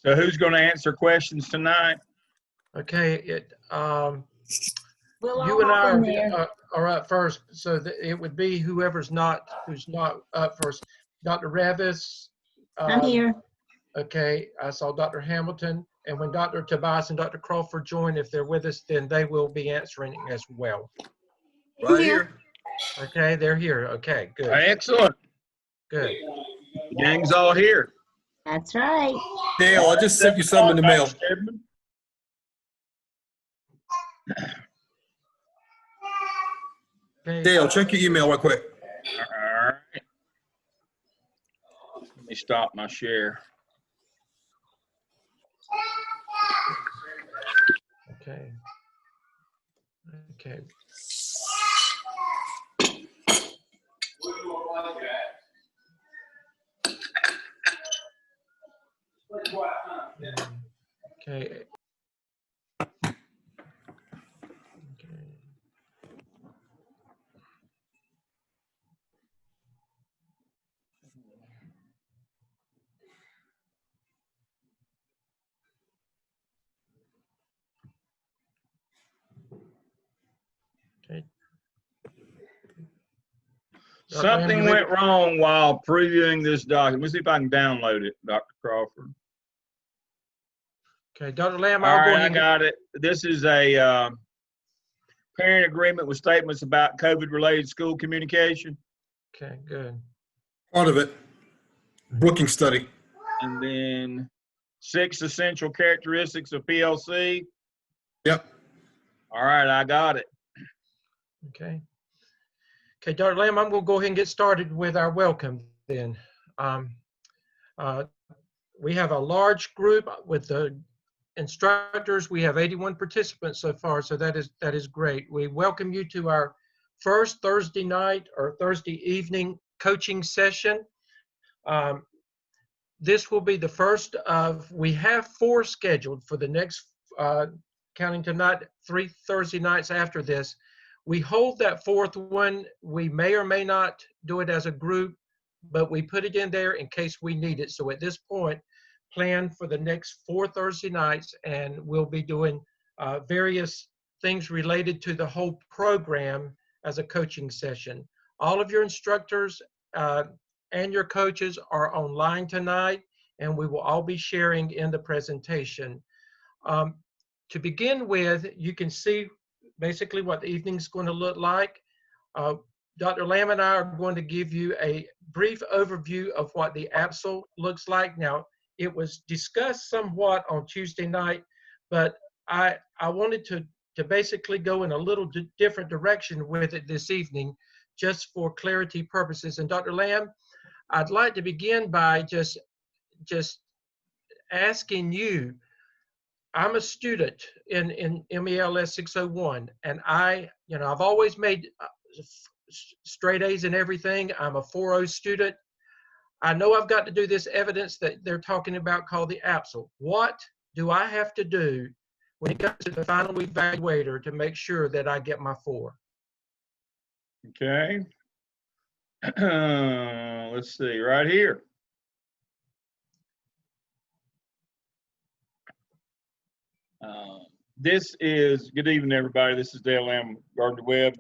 So who's going to answer questions tonight? Okay, We'll you all and I hop in there. are up first, so it would be who's not up first. Dr. Revis. I'm here. Okay, I saw Dr. Hamilton, and when Dr. Tobias and Dr. Crawford join, if they're with us, then they will be answering as well. Right here. Okay, they're here. Okay, good. Excellent. Good. The gang's all here. That's right. Dale, I just sent you something in the mail. Okay. Dale, check your email real quick. All right. Let me stop my share. Okay. Okay. Okay. Okay. Something went wrong while previewing this document. Let's see if I can download it, Dr. Crawford. Okay, Dr. Lamb, All I'll go right, ahead I and got it. This is a parent agreement with statements about COVID-related school communication. Okay, good. Part of it. Booking study. And then 6 essential characteristics of PLC. Yep. All right, I got it. Okay. Okay, Dr. Lamb, I'm going to go ahead and get started with our welcome then. We have a large group with the instructors. We have 81 participants so far, so that is great. We welcome you to our first Thursday night or Thursday evening coaching session. This will be the first of, we have 4 scheduled for the next, counting tonight, 3 Thursday nights after this. We hold that 4th one. We may or may not do it as a group, but we put it in there in case we need it. So at this point, plan for the next 4 Thursday nights, and we'll be doing various things related to the whole program as a coaching session. All of your instructors and your coaches are online tonight, and we will all be sharing in the presentation. To begin with, you can see basically what the evening's going to look like. Dr. Lamb and I are going to give you a brief overview of what the APSL looks like. Now, it was discussed somewhat on Tuesday night, but I wanted to basically go in a little different direction with it this evening, just for clarity purposes. And Dr. Lamb, I'd like to begin by just asking you, I'm a student in MELS 601, and I've always made straight A's in everything. I'm a 4.0 student. I know I've got to do this evidence that they're talking about called the APSL. What do I have to do when it comes to the final evaluator to make sure that I get my 4? Okay. Let's see, right here. This is, good evening, everybody. This is Dale Lamb, Gardner Webb.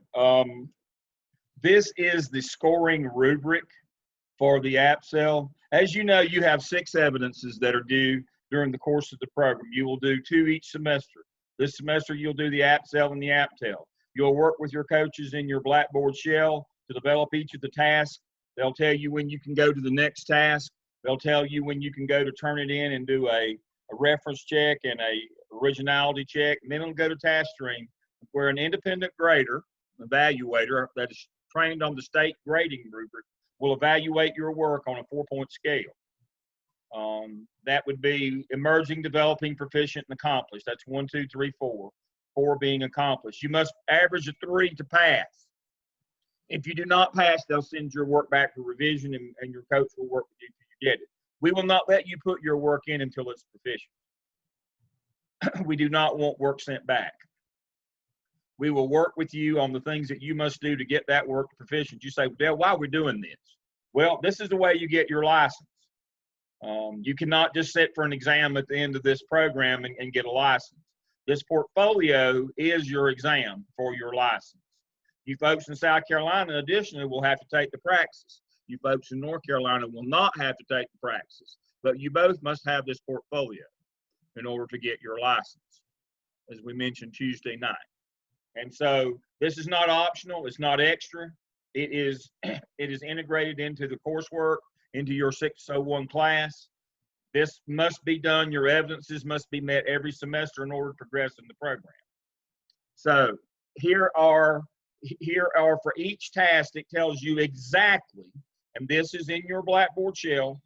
This is the scoring rubric for the APSL. As you know, you have 6 evidences that are due during the course of the program. You will do 2 each semester. This semester, you'll do the APSL and the APTEL. You'll work with your coaches in your Blackboard shell to develop each of the tasks. They'll tell you when you can go to the next task. They'll tell you when you can go to turn it in and do a reference check and a originality check. And then it'll go to task stream, where an independent grader, evaluator that is trained on the state grading rubric, will evaluate your work on a 4-point scale. That would be emerging, developing, proficient, and accomplished. That's 1, 2, 3, 4. 4 being accomplished. You must average a 3 to pass. If you do not pass, they'll send your work back for revision, and your coach will work with you till you get it. We will not let you put your work in until it's proficient. We do not want work sent back. We will work with you on the things that you must do to get that work proficient. You say, Dale, why are we doing this? Well, this is the way you get your license. You cannot just sit for an exam at the end of this program and get a license. This portfolio is your exam for your license. You folks in South Carolina, additionally, will have to take the praxis. You folks in North Carolina will not have to take the praxis, but you both must have this portfolio in order to get your license, as we mentioned Tuesday night. And so this is not optional. It's not extra. It is integrated into the coursework, into your 601 class. This must be done. Your evidences must be met every semester in order to progress in the program. So here are for each task, it tells you exactly, and this is in your Blackboard shell,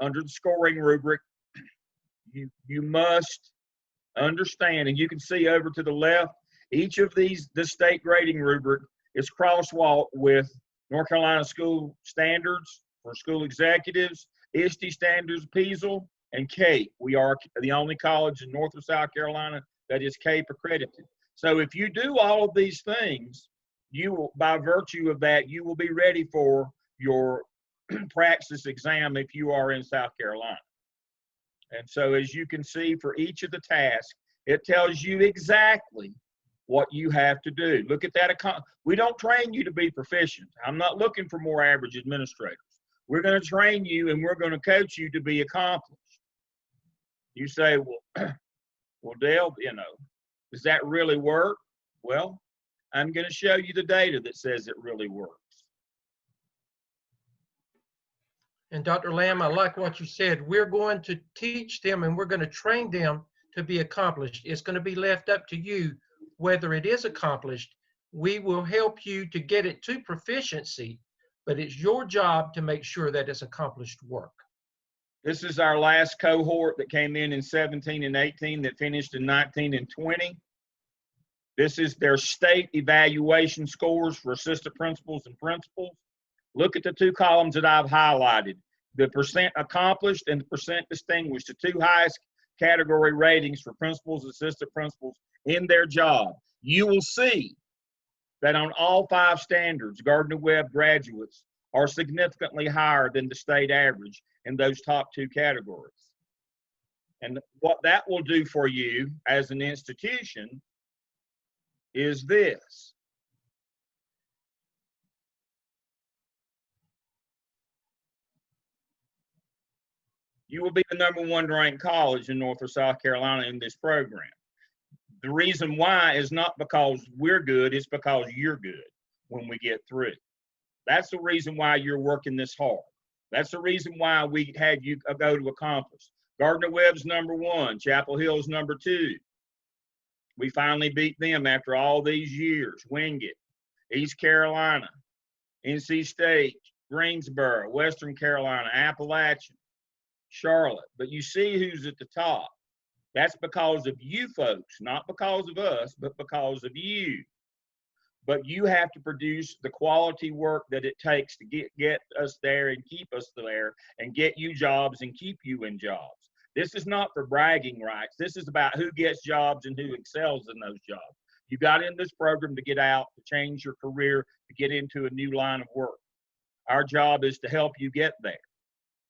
under the scoring rubric. You must understand, and you can see over to the left, each of these, the state grading rubric is crosswalked with North Carolina school standards for school executives, ISTE standards, PEASL, and CAPE. We are the only college in North or South Carolina that is CAPE accredited. So if you do all of these things, you will, by virtue of that, you will be ready for your praxis exam if you are in South Carolina. And so as you can see, for each of the tasks, it tells you exactly what you have to do. Look at that. We don't train you to be proficient. I'm not looking for more average administrators. We're going to train you and we're going to coach you to be accomplished. You say, well, Dale, does that really work? Well, I'm going to show you the data that says it really works. And Dr. Lamb, I like what you said. We're going to teach them and we're going to train them to be accomplished. It's going to be left up to you whether it is accomplished. We will help you to get it to proficiency, but it's your job to make sure that it's accomplished work. This is our last cohort that came in 17 and 18 that finished in 19 and 20. This is their state evaluation scores for assistant principals and principals. Look at the two columns that I've highlighted, the percent accomplished and the percent distinguished, the two highest category ratings for principals, assistant principals in their job. You will see that on all 5 standards, Gardner-Webb graduates are significantly higher than the state average in those top 2 categories. And what that will do for you as an institution is this. You will be the #1 ranked college in North or South Carolina in this program. The reason why is not because we're good, it's because you're good when we get through. That's the reason why you're working this hard. That's the reason why we had you go to accomplish. Gardner-Webb's #1, Chapel Hill's #2. We finally beat them after all these years. Wingate, East Carolina, NC State, Greensboro, Western Carolina, Appalachian, Charlotte. But you see who's at the top. That's because of you folks, not because of us, but because of you. But you have to produce the quality work that it takes to get us there and keep us there and get you jobs and keep you in jobs. This is not for bragging rights. This is about who gets jobs and who excels in those jobs. You got in this program to get out, to change your career, to get into a new line of work. Our job is to help you get there.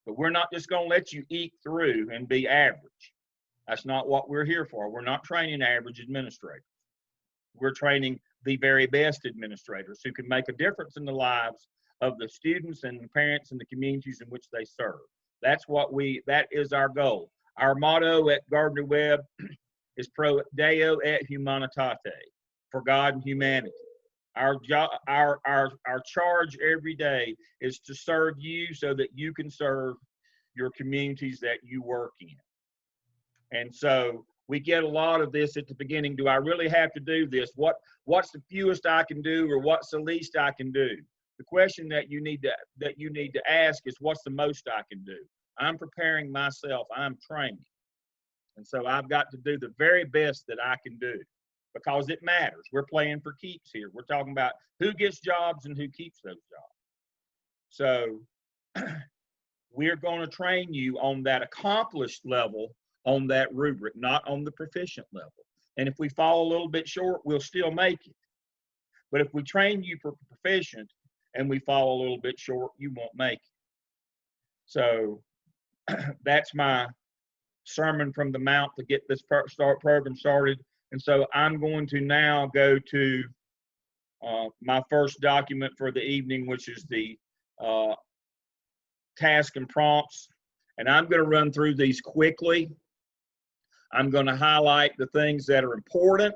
But we're not just going to let you eke through and be average. That's not what we're here for. We're not training average administrators. We're training the very best administrators who can make a difference in the lives of the students and the parents and the communities in which they serve. That is our goal. Our motto at Gardner-Webb is Pro Deo et Humanitate, for God and humanity. Our charge every day is to serve you so that you can serve your communities that you work in. And so we get a lot of this at the beginning. Do I really have to do this? What's the fewest I can do, or what's the least I can do? The question that you need to ask is, what's the most I can do? I'm preparing myself. I'm training. And so I've got to do the very best that I can do. because it matters. We're playing for keeps here. We're talking about who gets jobs and who keeps those jobs. So we're going to train you on that accomplished level on that rubric, not on the proficient level. And if we fall a little bit short, we'll still make it. But if we train you for proficient and we fall a little bit short, you won't make it. So that's my sermon from the mount to get this program started. And so I'm going to now go to my first document for the evening, which is the task and prompts. And I'm going to run through these quickly. I'm going to highlight the things that are important.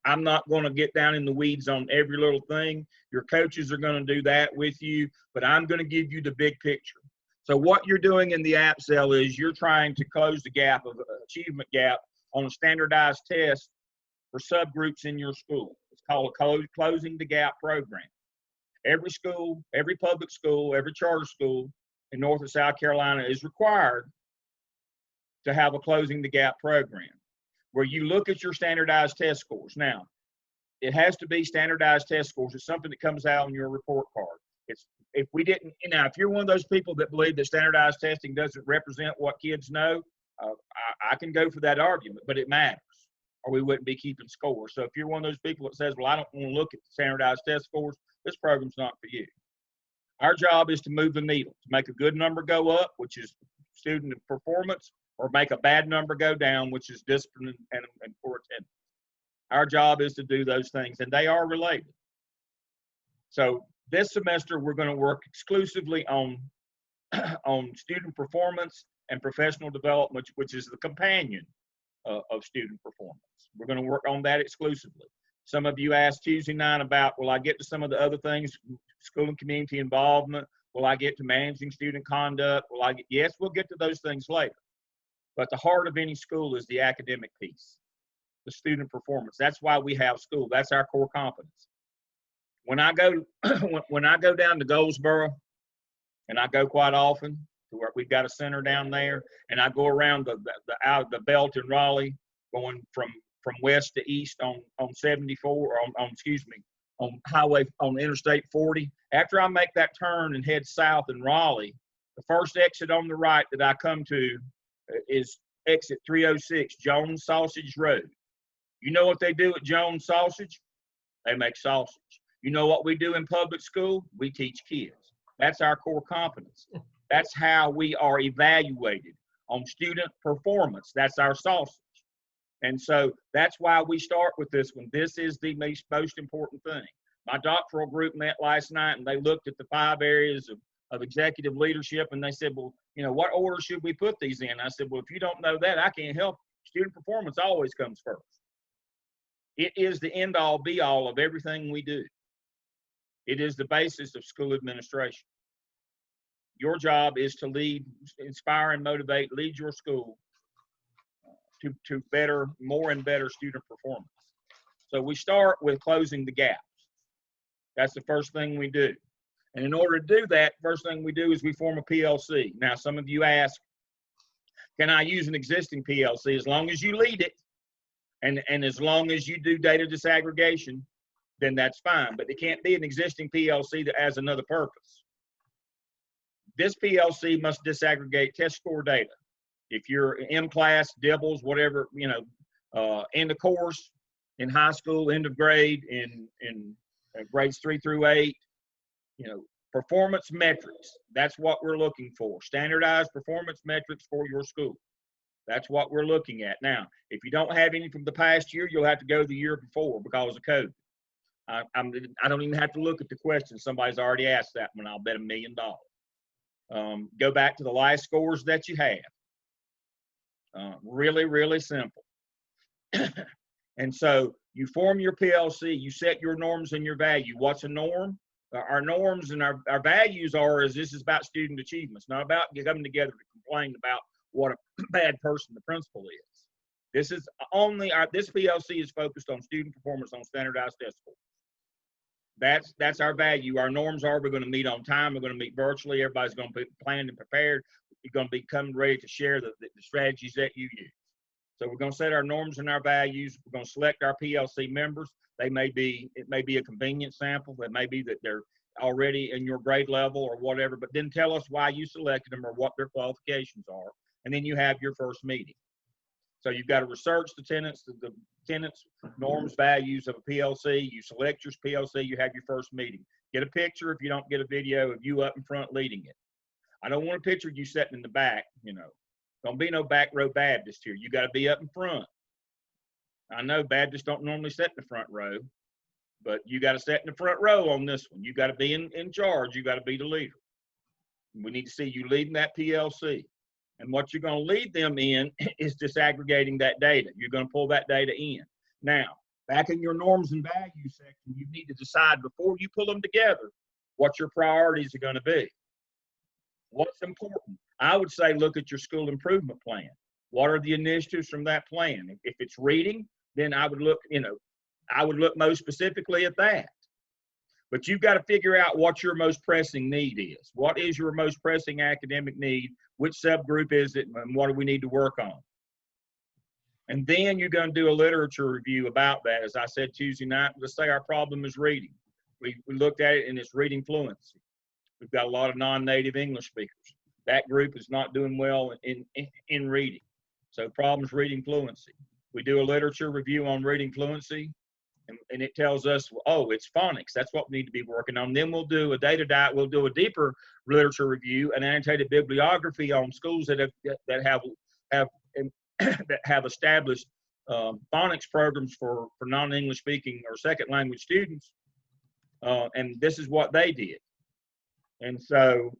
I'm not going to get down in the weeds on every little thing. Your coaches are going to do that with you, but I'm going to give you the big picture. So what you're doing in the app cell is you're trying to close the gap of achievement gap on a standardized test for subgroups in your school. It's called a closing the gap program. Every school, every public school, every charter school in North and South Carolina is required to have a closing the gap program where you look at your standardized test scores. Now, it has to be standardized test scores. It's something that comes out on your report card. If you're one of those people that believe that standardized testing doesn't represent what kids know, I can go for that argument, but it matters, or we wouldn't be keeping score. So if you're one of those people that says, well, I don't want to look at the standardized test scores, this program's not for you. Our job is to move the needle, to make a good number go up, which is student performance, or make a bad number go down, which is discipline and poor attendance. Our job is to do those things, and they are related. So this semester, we're going to work exclusively on student performance and professional development, which is the companion of student performance. We're going to work on that exclusively. Some of you asked Tuesday night about, will I get to some of the other things, school and community involvement? Will I get to managing student conduct? Yes, we'll get to those things later. But the heart of any school is the academic piece, the student performance. That's why we have school. That's our core competence. When I go down to Goldsboro, and I go quite often to where we've got a center down there, and I go around the belt in Raleigh, going from west to east on 74, or on Interstate 40. After I make that turn and head south in Raleigh, the first exit on the right that I come to is exit 306, Jones Sausage Road. You know what they do at Jones Sausage? They make sausage. You know what we do in public school? We teach kids. That's our core competence. That's how we are evaluated on student performance. That's our sausage. And so that's why we start with this one. This is the most important thing. My doctoral group met last night, and they looked at the 5 areas of executive leadership, and they said, well, what order should we put these in? I said, well, if you don't know that, I can't help you. Student performance always comes first. It is the end-all, be-all of everything we do. It is the basis of school administration. Your job is to lead, inspire, and motivate, lead your school to better, more and better student performance. So we start with closing the gaps. That's the first thing we do. And in order to do that, first thing we do is we form a PLC. Now, some of you ask, can I use an existing PLC? As long as you lead it, and as long as you do data disaggregation, then that's fine. But it can't be an existing PLC that has another purpose. This PLC must disaggregate test score data. If you're in class, DIBELS, whatever, end of course, in high school, end of grade, in grades 3 through 8, performance metrics. That's what we're looking for. Standardized performance metrics for your school. That's what we're looking at. Now, if you don't have any from the past year, you'll have to go the year before because of COVID. I don't even have to look at the question. Somebody's already asked that one. I'll bet $1 million. Go back to the last scores that you have. Really, really simple. And so you form your PLC, you set your norms and your value. What's a norm? Our norms and our values this is about student achievement. It's not about coming together to complain about what a bad person the principal is. This is only this PLC is focused on student performance on standardized test scores. That's our value. Our norms are we're going to meet on time. We're going to meet virtually. Everybody's going to be planned and prepared. You're going to be coming ready to share the strategies that you use. So we're going to set our norms and our values. We're going to select our PLC members. It may be a convenient sample. It may be that they're already in your grade level or whatever, but then tell us why you selected them or what their qualifications are. And then you have your first meeting. So you've got to research the tenants, norms, values of a PLC. You select your PLC, you have your first meeting. Get a picture if you don't get a video of you up in front leading it. I don't want a picture of you sitting in the back, you know. Don't be no back row Baptist here. You got to be up in front. I know Baptists don't normally sit in the front row, but you got to sit in the front row on this one. You got to be in charge. You got to be the leader. We need to see you leading that PLC. And what you're going to lead them in is disaggregating that data. You're going to pull that data in. Now, back in your norms and values section, you need to decide before you pull them together what your priorities are going to be. What's important? I would say look at your school improvement plan. What are the initiatives from that plan? If it's reading, then I would look, I would look most specifically at that. But you've got to figure out what your most pressing need is. What is your most pressing academic need? Which subgroup is it? And what do we need to work on? And then you're going to do a literature review about that. As I said Tuesday night, let's say our problem is reading. We looked at it and it's reading fluency. We've got a lot of non-native English speakers. That group is not doing well in reading. So problems reading fluency. We do a literature review on reading fluency. And it tells us, oh, it's phonics. That's what we need to be working on. Then we'll do a data diet. We'll do a deeper literature review and annotated bibliography on schools that have established phonics programs for non-English speaking or second language students. And this is what they did. And so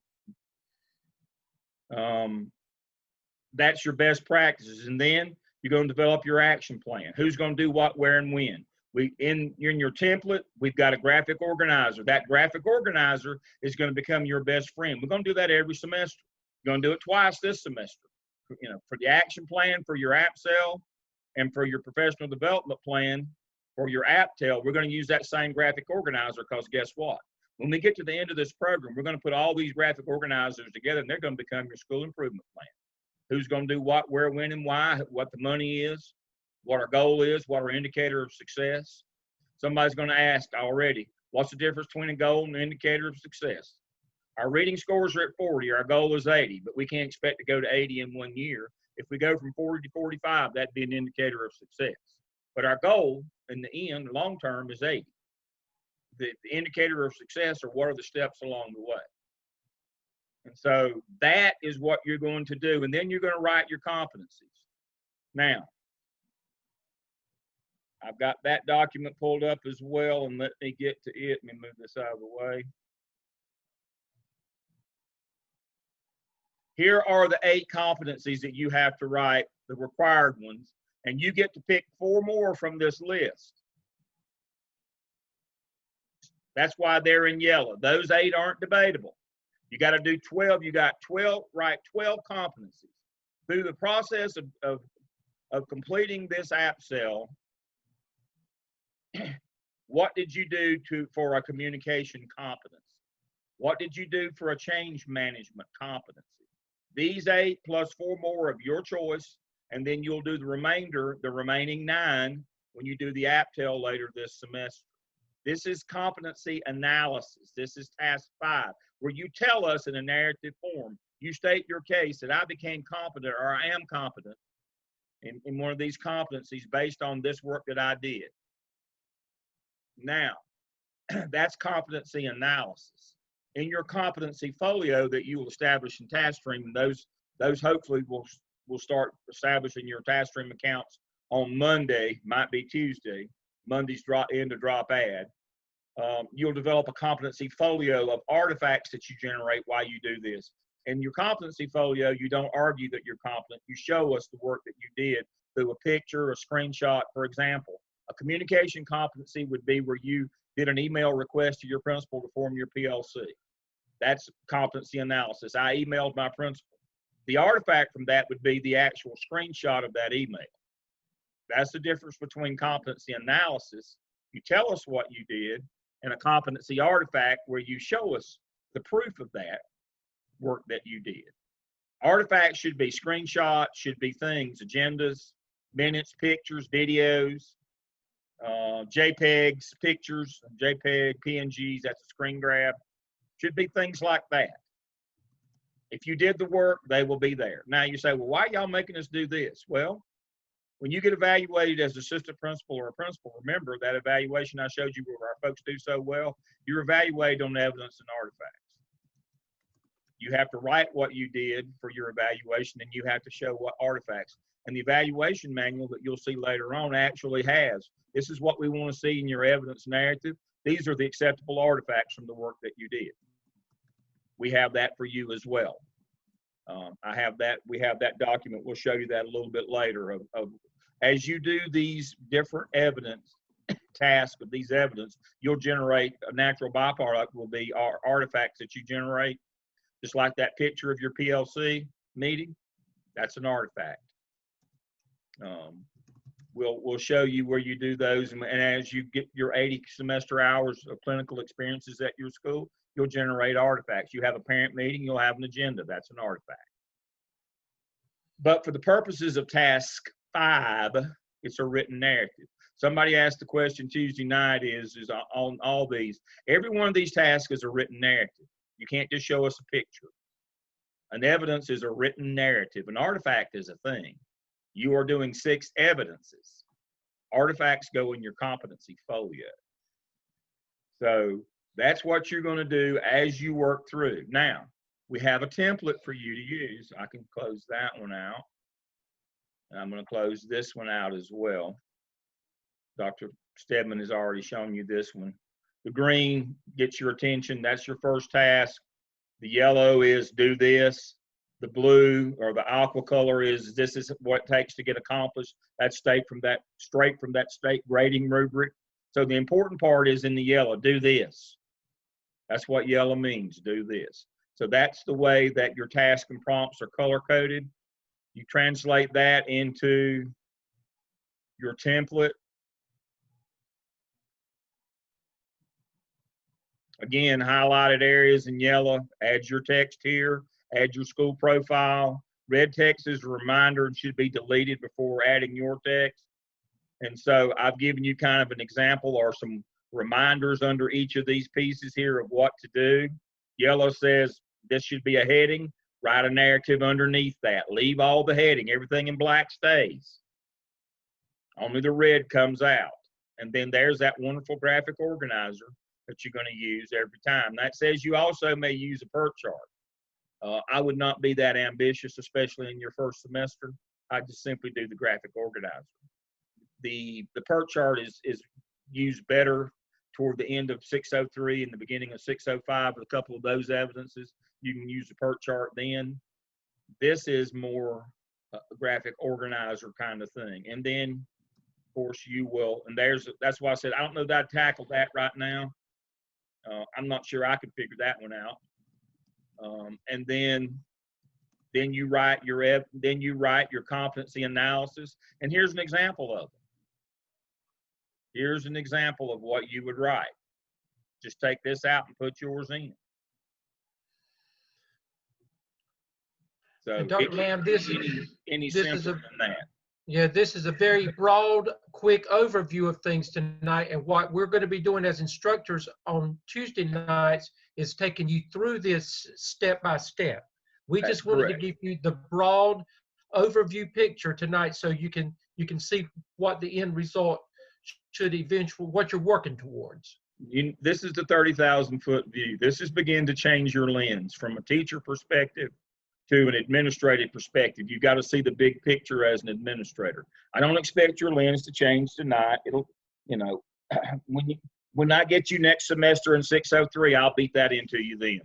that's your best practices. And then you're going to develop your action plan. Who's going to do what, where, and when? In your template, we've got a graphic organizer. That graphic organizer is going to become your best friend. We're going to do that every semester. We're going to do it twice this semester. For the action plan, for your app sale, and for your professional development plan, for your app tail, we're going to use that same graphic organizer because guess what? When we get to the end of this program, we're going to put all these graphic organizers together and they're going to become your school improvement plan. Who's going to do what, where, when, and why, what the money is, what our goal is, what our indicator of success. Somebody's going to ask already, what's the difference between a goal and an indicator of success? Our reading scores are at 40, our goal is 80, but we can't expect to go to 80 in 1 year. If we go from 40 to 45, that'd be an indicator of success. But our goal in the end, long term, is 80. The indicator of success are what are the steps along the way. And so that is what you're going to do. And then you're going to write your competencies. Now, I've got that document pulled up as well, and let me get to it. Let me move this out of the way. Here are the 8 competencies that you have to write, the required ones, and you get to pick 4 more from this list. That's why they're in yellow. Those 8 aren't debatable. You got to do 12. You got 12, write 12 competencies. Through the process of completing this app sale, what did you do for a communication competence? What did you do for a change management competency? These 8 plus 4 more of your choice, and then you'll do the remaining 9 when you do the app tail later this semester. This is competency analysis. This is task 5, where you tell us in a narrative form, you state your case that I became competent or I am competent in one of these competencies based on this work that I did. Now, that's competency analysis. In your competency folio that you will establish in TaskStream, and those hopefully will start establishing your TaskStream accounts on Monday, might be Tuesday. Monday's end of drop ad. You'll develop a competency folio of artifacts that you generate while you do this. In your competency folio, you don't argue that you're competent. You show us the work that you did through a picture, a screenshot. For example, a communication competency would be where you did an email request to your principal to form your PLC. That's competency analysis. I emailed my principal. The artifact from that would be the actual screenshot of that email. That's the difference between competency analysis. You tell us what you did, and a competency artifact where you show us the proof of that work that you did. Artifacts should be screenshots, should be things, agendas, minutes, pictures, videos, JPEGs, pictures, JPEG, PNGs, that's a screen grab. Should be things like that. If you did the work, they will be there. Now you say, well, why are y'all making us do this? Well, when you get evaluated as assistant principal or a principal, remember that evaluation I showed you where our folks do so well, you're evaluated on evidence and artifacts. You have to write what you did for your evaluation, and you have to show what artifacts. And the evaluation manual that you'll see later on actually has, this is what we want to see in your evidence narrative. These are the acceptable artifacts from the work that you did. We have that for you as well. I have that, we have that document. We'll show you that a little bit later of as you do these different evidence tasks of these evidence, you'll generate a natural byproduct will be our artifacts that you generate. Just like that picture of your PLC meeting, that's an artifact. We'll show you where you do those, and as you get your 80 semester hours of clinical experiences at your school, you'll generate artifacts. You have a parent meeting, you'll have an agenda. That's an artifact. But for the purposes of task 5, it's a written narrative. Somebody asked the question Tuesday night is on all these. Every one of these tasks is a written narrative. You can't just show us a picture. An evidence is a written narrative. An artifact is a thing. You are doing 6 evidences. Artifacts go in your competency folio. So that's what you're going to do as you work through. Now, we have a template for you to use. I can close that one out. And I'm going to close this one out as well. Dr. Stedman has already shown you this one. The green gets your attention. That's your first task. The yellow is do this. The blue or the aqua color is this is what it takes to get accomplished. That's straight from that state grading rubric. So the important part is in the yellow, do this. That's what yellow means, do this. So that's the way that your task and prompts are color coded. You translate that into your template. Again, highlighted areas in yellow, add your text here, add your school profile. Red text is a reminder and should be deleted before adding your text. And so I've given you kind of an example or some reminders under each of these pieces here of what to do. Yellow says this should be a heading. Write a narrative underneath that. Leave all the heading. Everything in black stays. Only the red comes out. And then there's that wonderful graphic organizer that you're going to use every time. That says you also may use a PERT chart. I would not be that ambitious, especially in your first semester. I just simply do the graphic organizer. The PERT chart is used better toward the end of 603 and the beginning of 605 with a couple of those evidences. You can use the PERT chart then. This is more a graphic organizer kind of thing. And then, of course, you will, and that's why I said, I don't know that I'd tackle that right now. I'm not sure I could figure that one out. And then you write your competency analysis. And here's an example of it. Here's an example of what you would write. Just take this out and put yours in. So, and Dr. Lamb, this simpler than that. Yeah, this is a very broad, quick overview of things tonight. And what we're going to be doing as instructors on Tuesday nights is taking you through this step by step. We That's just wanted correct. to give you the broad overview picture tonight so you can see what the end result should eventually, what you're working towards. This is the 30,000-foot view. This is begin to change your lens from a teacher perspective to an administrative perspective. You got to see the big picture as an administrator. I don't expect your lens to change tonight. It'll, when I get you next semester in 603, I'll beat that into you then.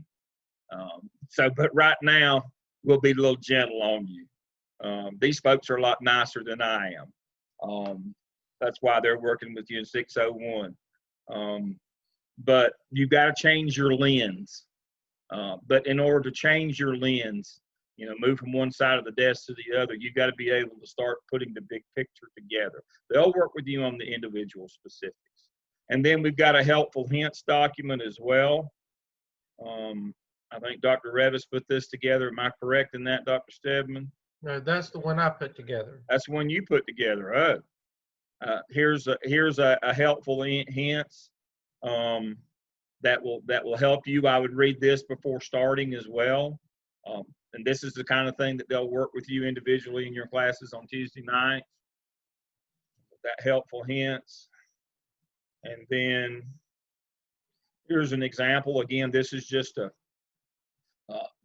But right now, we'll be a little gentle on you. These folks are a lot nicer than I am. That's why they're working with you in 601. But you've got to change your lens. But in order to change your lens, move from one side of the desk to the other, you've got to be able to start putting the big picture together. They'll work with you on the individual specifics. And then we've got a helpful hints document as well. I think Dr. Revis put this together. Am I correct in that, Dr. Stedman? No, that's the one I put together. That's one you put together. Oh, here's a helpful hints that will help you. I would read this before starting as well. And this is the kind of thing that they'll work with you individually in your classes on Tuesday night. That helpful hints. And then here's an example. Again, this is just a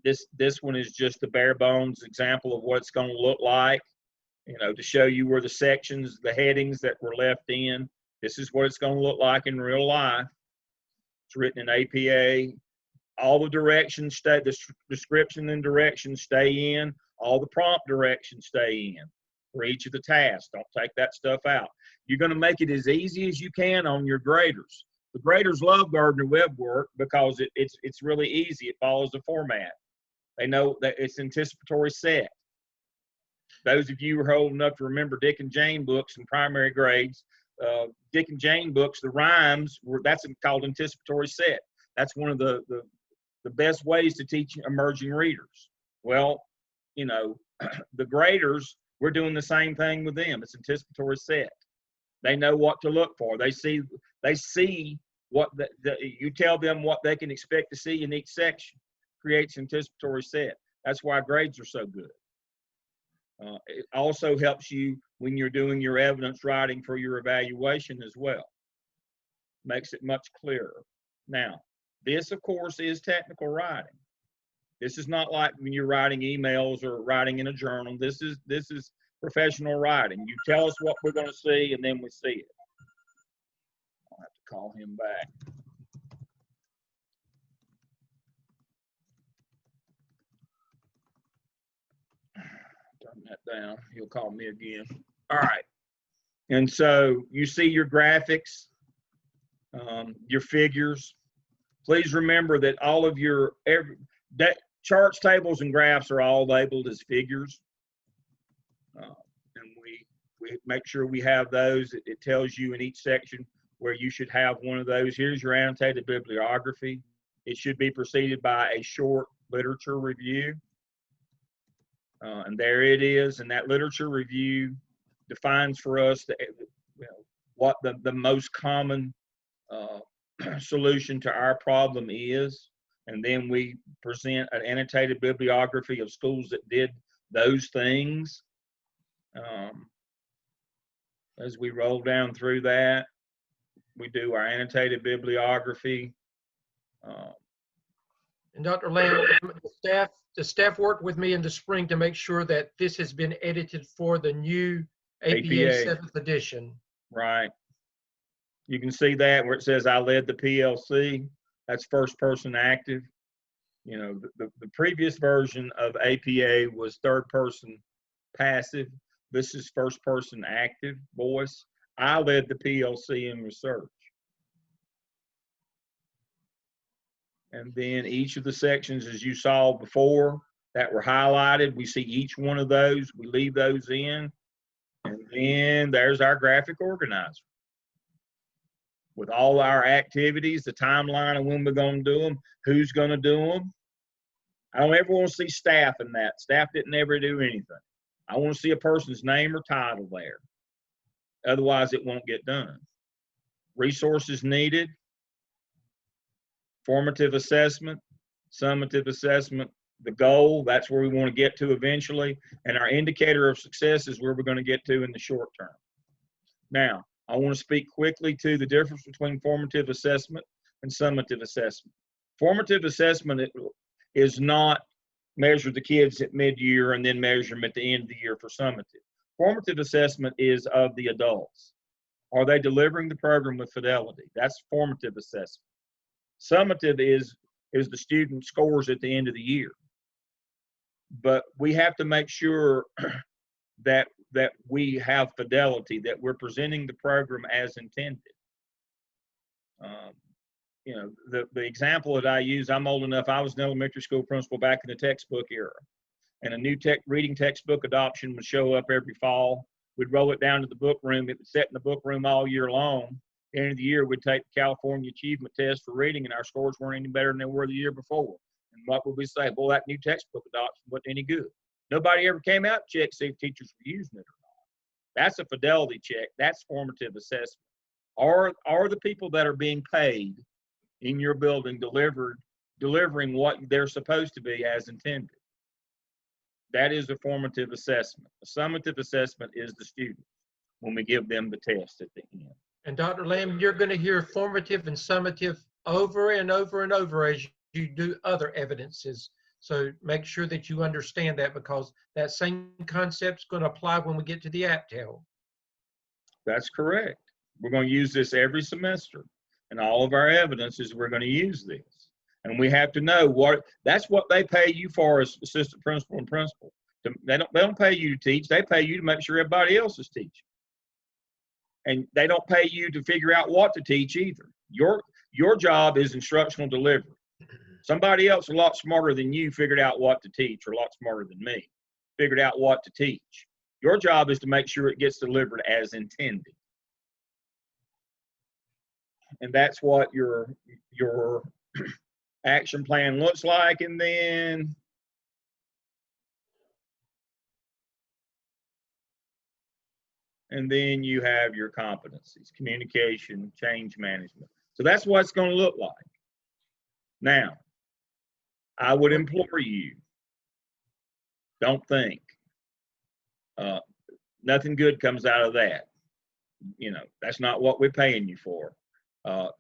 this one is just a bare bones example of what it's going to look like. You know, to show you where the sections, the headings that were left in. This is what it's going to look like in real life. It's written in APA. All the directions stay, the description and directions stay in. All the prompt directions stay in for each of the tasks. Don't take that stuff out. You're going to make it as easy as you can on your graders. The graders love Gardner Webb work because it's really easy. It follows the format. They know that it's anticipatory set. Those of you who are old enough to remember Dick and Jane books in primary grades, Dick and Jane books, the rhymes that's called anticipatory set. That's one of the best ways to teach emerging readers. Well, you know, the graders, we're doing the same thing with them. It's anticipatory set. They know what to look for. They see what you tell them what they can expect to see in each section. Creates anticipatory set. That's why grades are so good. It also helps you when you're doing your evidence writing for your evaluation as well. Makes it much clearer. Now, this, of course, is technical writing. This is not like when you're writing emails or writing in a journal. This is professional writing. You tell us what we're going to see, and then we see it. I'll have to call him back. Turn that down. He'll call me again. All right. And so you see your graphics, your figures. Please remember that all of your charts, tables, and graphs are all labeled as figures. And we make sure we have those. It tells you in each section where you should have one of those. Here's your annotated bibliography. It should be preceded by a short literature review. And there it is. And that literature review defines for us what the most common solution to our problem is. And then we present an annotated bibliography of schools that did those things. As we roll down through that, we do our annotated bibliography. And Dr. Lamb, the staff worked with me in the spring to make sure that this has been edited for the new APA 7th edition. Right. You can see that where it says I led the PLC. That's first person active. You know, the previous version of APA was third person passive. This is first person active voice. I led the PLC in research. And then each of the sections, as you saw before, that were highlighted, we see each one of those. We leave those in. And then there's our graphic organizer with all our activities, the timeline of when we're going to do them, who's going to do them. I don't ever want to see staff in that. Staff didn't ever do anything. I want to see a person's name or title there. Otherwise, it won't get done. Resources needed. Formative assessment, summative assessment, the goal, that's where we want to get to eventually. And our indicator of success is where we're going to get to in the short term. Now, I want to speak quickly to the difference between formative assessment and summative assessment. Formative assessment is not measure the kids at mid-year and then measure them at the end of the year for summative. Formative assessment is of the adults. Are they delivering the program with fidelity? That's formative assessment. Summative is the student scores at the end of the year. But we have to make sure that we have fidelity, that we're presenting the program as intended. You know, the example that I use, I'm old enough, I was an elementary school principal back in the textbook era. And a new reading textbook adoption would show up every fall. We'd roll it down to the book room. It would sit in the book room all year long. At the end of the year, we'd take the California Achievement Test for reading, and our scores weren't any better than they were the year before. And what would we say? Well, that new textbook adoption wasn't any good. Nobody ever came out to check to see if teachers were using it or not. That's a fidelity check. That's formative assessment. Are the people that are being paid in your building delivering what they're supposed to be as intended? That is a formative assessment. A summative assessment is the student when we give them the test at the end. And Dr. Lamb, you're going to hear formative and summative over and over and over as you do other evidences. So make sure that you understand that, because that same concept is going to apply when we get to the APTEL. That's correct. We're going to use this every semester. And all of our evidence is we're going to use this. And we have to know that's what they pay you for as assistant principal and principal. They don't pay you to teach. They pay you to make sure everybody else is teaching. And they don't pay you to figure out what to teach either. Your job is instructional delivery. Somebody else a lot smarter than you figured out what to teach, or a lot smarter than me figured out what to teach. Your job is to make sure it gets delivered as intended. And that's what your action plan looks like. And then you have your competencies: communication, change management. So that's what it's going to look like. Now, I would implore you, don't think. Nothing good comes out of that. You know, that's not what we're paying you for.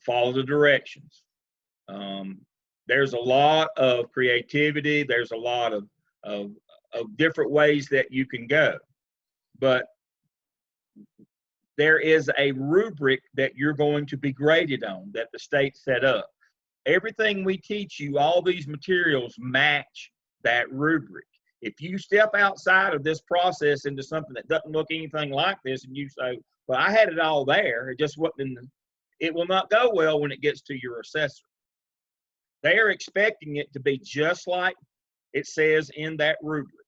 Follow the directions. There's a lot of creativity. There's a lot of different ways that you can go. But there is a rubric that you're going to be graded on that the state set up. Everything we teach you, all these materials match that rubric. If you step outside of this process into something that doesn't look anything like this, and you say, well, I had it all there, it just wasn't, it will not go well when it gets to your assessor. They are expecting it to be just like it says in that rubric.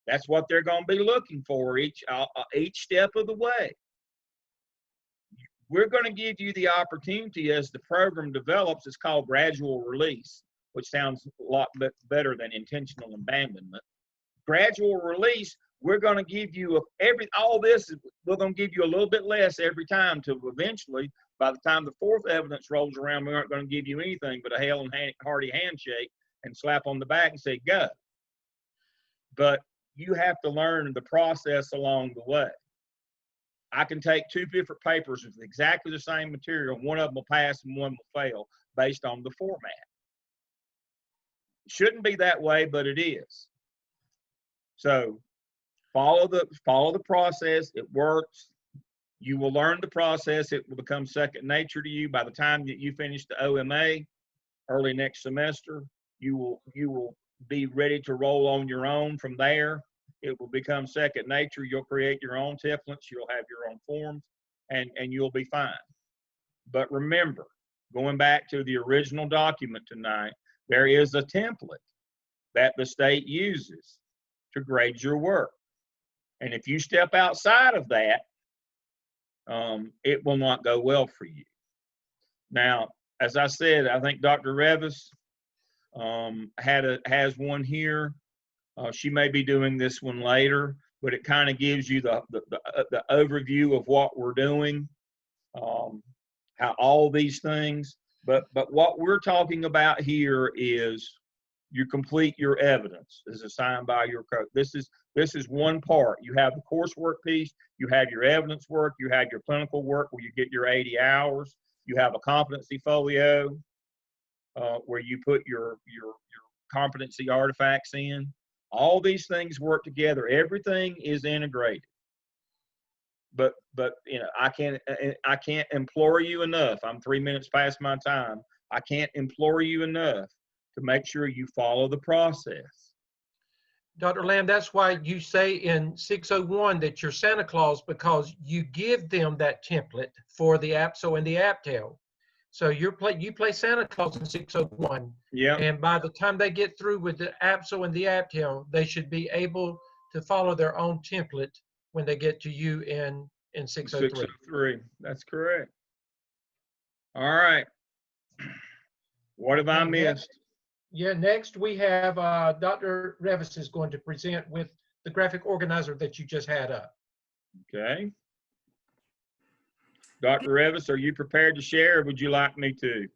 That's what they're going to be looking for each step of the way. We're going to give you the opportunity as the program develops. It's called gradual release, which sounds a lot better than intentional abandonment. Gradual release, we're going to give you all this, we're going to give you a little bit less every time, to eventually, by the time the fourth evidence rolls around, we aren't going to give you anything but a hale and hearty handshake and slap on the back and say, go. But you have to learn the process along the way. I can take two different papers with exactly the same material. One of them will pass and one will fail based on the format. It shouldn't be that way, but it is. So follow the process. It works. You will learn the process. It will become second nature to you. By the time that you finish the OMA early next semester, you will be ready to roll on your own from there. It will become second nature. You'll create your own templates. You'll have your own forms, and you'll be fine. But remember, going back to the original document tonight, there is a template that the state uses to grade your work. And if you step outside of that, it will not go well for you. Now, as I said, I think Dr. Revis has one here. She may be doing this one later, but it kind of gives you the overview of what we're doing, how all these things. But what we're talking about here is you complete your evidence as assigned by your coach. This is one part. You have the coursework piece, you have your evidence work, you have your clinical work where you get your 80 hours, you have a competency folio where you put your competency artifacts in. All these things work together. Everything is integrated. But you know, I can't implore you enough. I'm 3 minutes past my time. I can't implore you enough to make sure you follow the process. Dr. Lamb, that's why you say in 601 that you're Santa Claus, because you give them that template for the APSO and the APTEL. So you play Santa Claus in 601. Yeah. And by the time they get through with the APSO and the APTEL, they should be able to follow their own template when they get to you in 603. 603. That's correct. All right. What have I missed? Yeah, next we have Dr. Revis is going to present with the graphic organizer that you just had up. Okay. Dr. Revis, are you prepared to share, or would you like me to?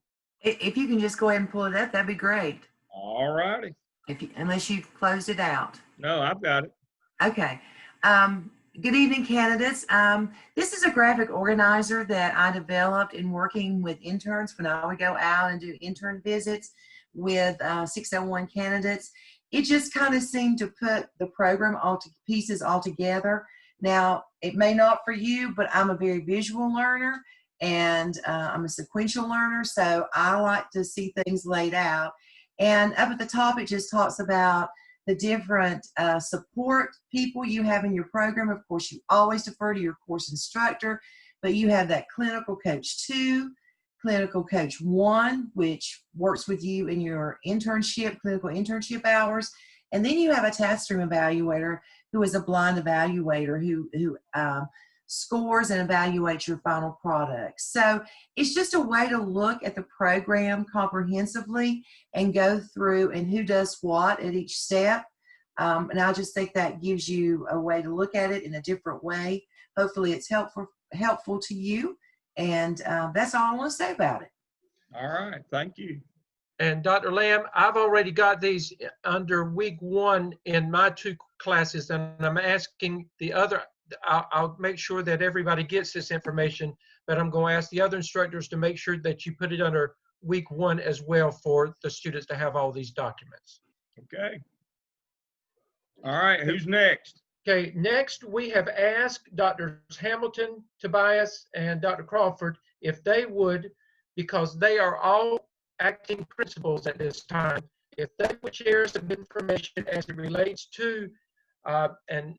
If you can just go ahead and pull it up, that'd be great. All righty. Unless you've closed it out. No, I've got it. Okay. Good evening, candidates. This is a graphic organizer that I developed in working with interns when I would go out and do intern visits with 601 candidates. It just kind of seemed to put the program pieces all together. Now, it may not for you, but I'm a very visual learner and I'm a sequential learner, so I like to see things laid out. And up at the top, it just talks about the different support people you have in your program. Of course, you always defer to your course instructor, but you have that clinical coach 2, clinical coach 1, which works with you in your internship, clinical internship hours. And then you have a task room evaluator who is a blind evaluator who scores and evaluates your final product. So it's just a way to look at the program comprehensively and go through and who does what at each step. And I just think that gives you a way to look at it in a different way. Hopefully it's helpful to you. And that's all I want to say about it. All right. Thank you. And Dr. Lamb, I've already got these under week 1 in my 2 classes, and I'm asking the other, I'll make sure that everybody gets this information, but I'm going to ask the other instructors to make sure that you put it under week 1 as well for the students to have all these documents. Okay. All right. Who's next? Okay, next we have asked Drs. Hamilton, Tobias, and Dr. Crawford if they would, because they are all acting principals at this time, if they would share some information as it relates to, and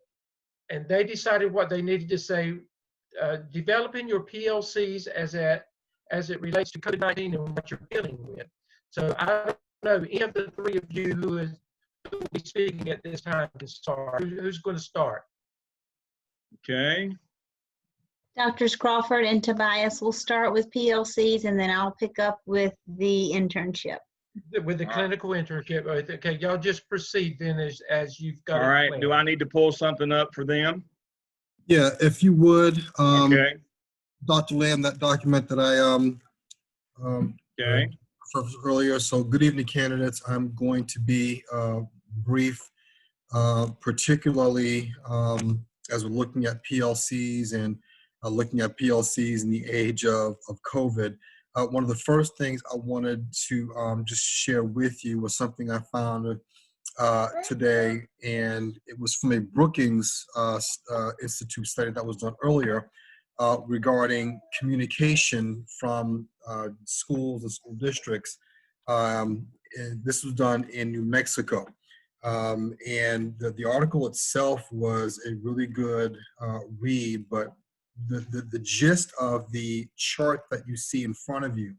they decided what they needed to say, developing your PLCs as it relates to COVID-19 and what you're dealing with. So I don't know, any of the 3 of you who will be speaking at this time can start. Who's going to start? Okay. Drs. Crawford and Tobias will start with PLCs, and then I'll pick up with the internship. With the clinical internship. Okay, y'all just proceed then as you've got. All right. Do I need to pull something up for them? Yeah, if you would, Okay. Dr. Lamb, that document that I Okay. referenced earlier. So good evening, candidates. I'm going to be brief, particularly as we're looking at PLCs and looking at PLCs in the age of COVID. One of the first things I wanted to just share with you was something I found today, and it was from a Brookings Institute study that was done earlier regarding communication from schools and school districts. And this was done in New Mexico. And the article itself was a really good read, but the gist of the chart that you see in front of you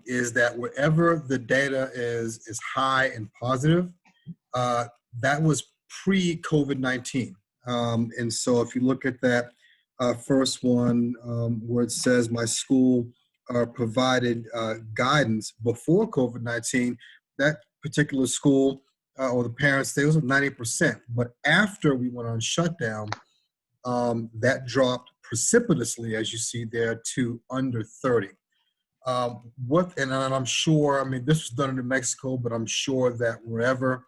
is that wherever the data is high and positive, that was pre-COVID-19. And so if you look at that first one where it says my school provided guidance before COVID-19, that particular school or the parents, they was at 90%. But after we went on shutdown, that dropped precipitously, as you see there, to under 30. And I'm sure, I mean, this was done in New Mexico, but I'm sure that wherever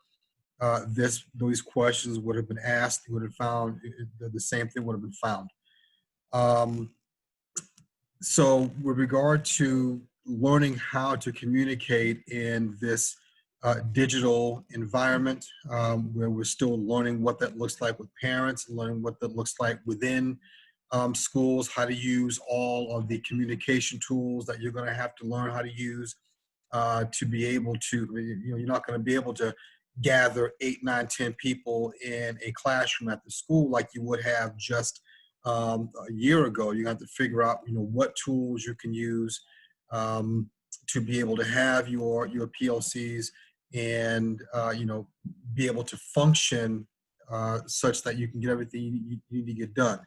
those questions would have been asked, you would have found the same thing would have been found. So with regard to learning how to communicate in this digital environment, where we're still learning what that looks like with parents, learning what that looks like within schools, how to use all of the communication tools that you're going to have to learn how to use to be able to, you're not going to be able to gather 8, 9, 10 people in a classroom at the school like you would have just a year ago. You have to figure out, what tools you can use to be able to have your PLCs and, be able to function such that you can get everything you need to get done.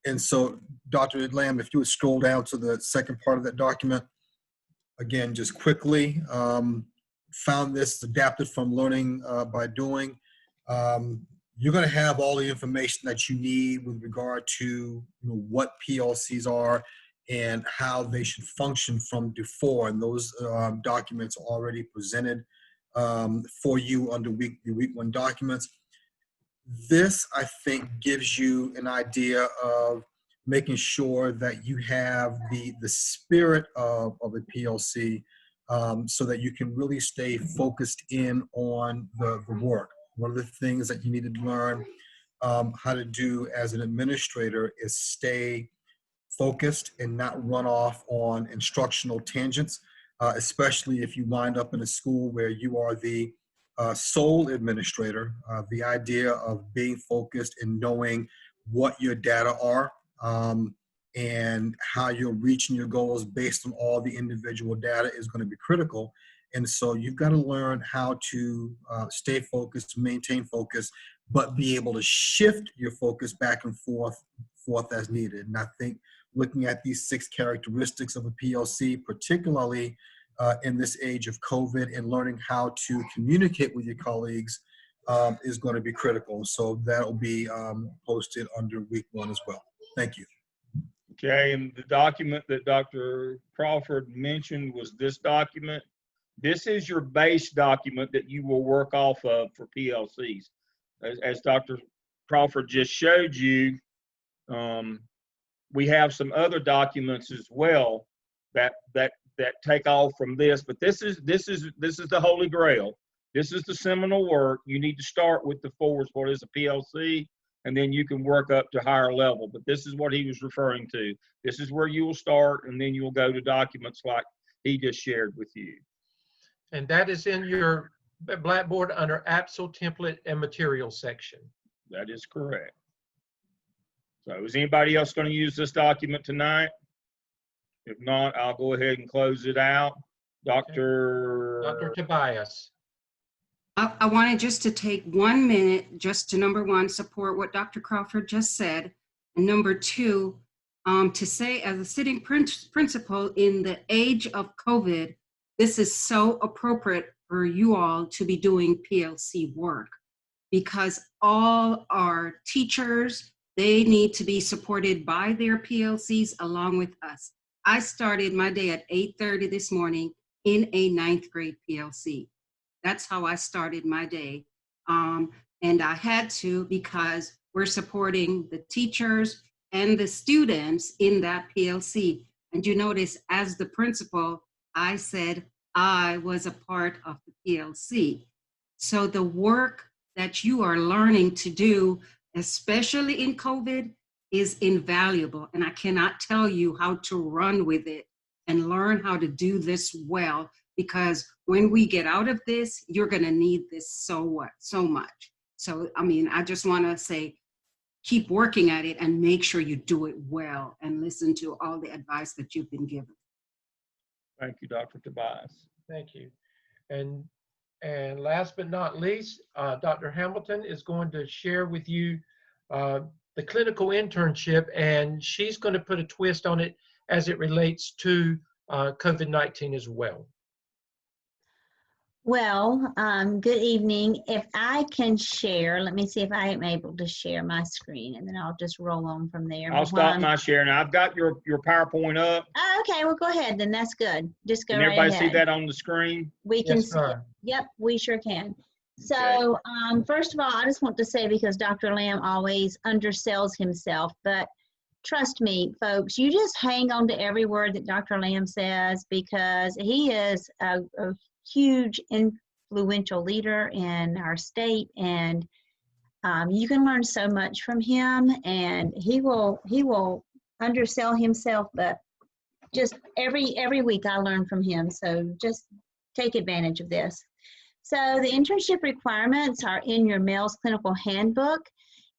And so, Dr. Lamb, if you would scroll down to the second part of that document, again, just quickly, found this adapted from learning by doing. You're going to have all the information that you need with regard to what PLCs are and how they should function from before. And those documents are already presented for you under week 1 documents. This, I think, gives you an idea of making sure that you have the spirit of a PLC, so that you can really stay focused in on the work. One of the things that you need to learn how to do as an administrator is stay focused and not run off on instructional tangents, especially if you wind up in a school where you are the sole administrator. The idea of being focused and knowing what your data are, and how you're reaching your goals based on all the individual data is going to be critical. And so you've got to learn how to stay focused, maintain focus, but be able to shift your focus back and forth as needed. And I think looking at these 6 characteristics of a PLC, particularly in this age of COVID, and learning how to communicate with your colleagues is going to be critical. So that'll be posted under week 1 as well. Thank you. Okay, and the document that Dr. Crawford mentioned was this document. This is your base document that you will work off of for PLCs. As Dr. Crawford just showed you, we have some other documents as well that take off from this, but this is the Holy Grail. This is the seminal work. You need to start with the 4s, what is a PLC, and then you can work up to higher level. But this is what he was referring to. This is where you will start, and then you'll go to documents like he just shared with you. And that is in your Blackboard under APSL template and material section. That is correct. So is anybody else going to use this document tonight? If not, I'll go ahead and close it out. Dr. Tobias. I wanted just to take 1 minute just to, number 1, support what Dr. Crawford just said. And number 2, to say as a sitting principal in the age of COVID, this is so appropriate for you all to be doing PLC work, because all our teachers, they need to be supported by their PLCs along with us. I started my day at 8:30 this morning in a 9th grade PLC. That's how I started my day. And I had to, because we're supporting the teachers and the students in that PLC. And you notice, as the principal, I said I was a part of the PLC. So the work that you are learning to do, especially in COVID, is invaluable. And I cannot tell you how to run with it and learn how to do this well, because when we get out of this, you're going to need this so much. So, I mean, I just want to say, keep working at it and make sure you do it well and listen to all the advice that you've been given. Thank you, Dr. Tobias. Thank you. And last but not least, Dr. Hamilton is going to share with you the clinical internship, and she's going to put a twist on it as it relates to COVID-19 as well. Well, good evening. If I can share, let me see if I am able to share my screen, and then I'll just roll on from there. I'll stop my sharing. I've got your PowerPoint up. Oh, okay, well, go ahead, then that's good. Just go Can right everybody ahead. see that on the screen? We can Yes, see it. sir. Yep, we sure can. So first of all, I just want to say, because Dr. Lamb always undersells himself, but trust me, folks, you just hang on to every word that Dr. Lamb says, because he is a huge influential leader in our state, and you can learn so much from him, and he will undersell himself, but just every week I learn from him. So just take advantage of this. So the internship requirements are in your MELS clinical handbook.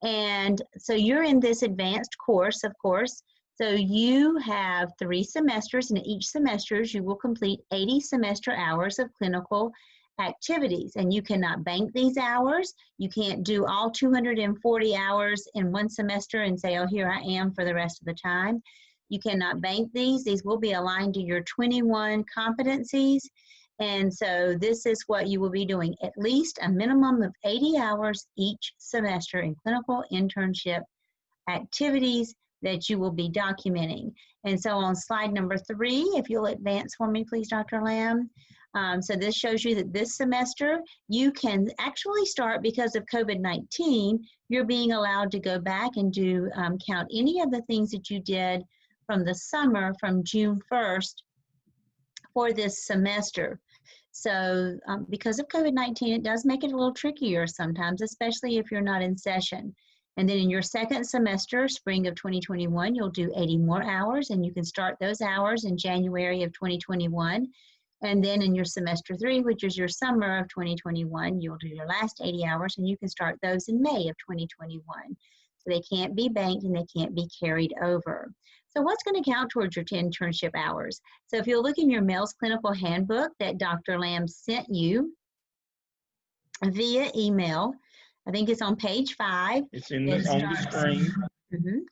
And so you're in this advanced course, of course. So you have 3 semesters, and in each semester you will complete 80 semester hours of clinical activities. And you cannot bank these hours. You can't do all 240 hours in one semester and say, oh, here I am for the rest of the time. You cannot bank these. These will be aligned to your 21 competencies. And so this is what you will be doing, at least a minimum of 80 hours each semester in clinical internship activities that you will be documenting. And so on slide number 3, if you'll advance for me, please, Dr. Lamb. So this shows you that this semester you can actually start, because of COVID-19, you're being allowed to go back and do count any of the things that you did from the summer, from June 1st for this semester. So because of COVID-19, it does make it a little trickier sometimes, especially if you're not in session. And then in your second semester, spring of 2021, you'll do 80 more hours, and you can start those hours in January of 2021. And then in your semester 3, which is your summer of 2021, you'll do your last 80 hours, and you can start those in May of 2021. So they can't be banked and they can't be carried over. So what's going to count towards your internship hours? So if you'll look in your MELS clinical handbook that Dr. Lamb sent you via email, I think it's on page 5. It's on the screen.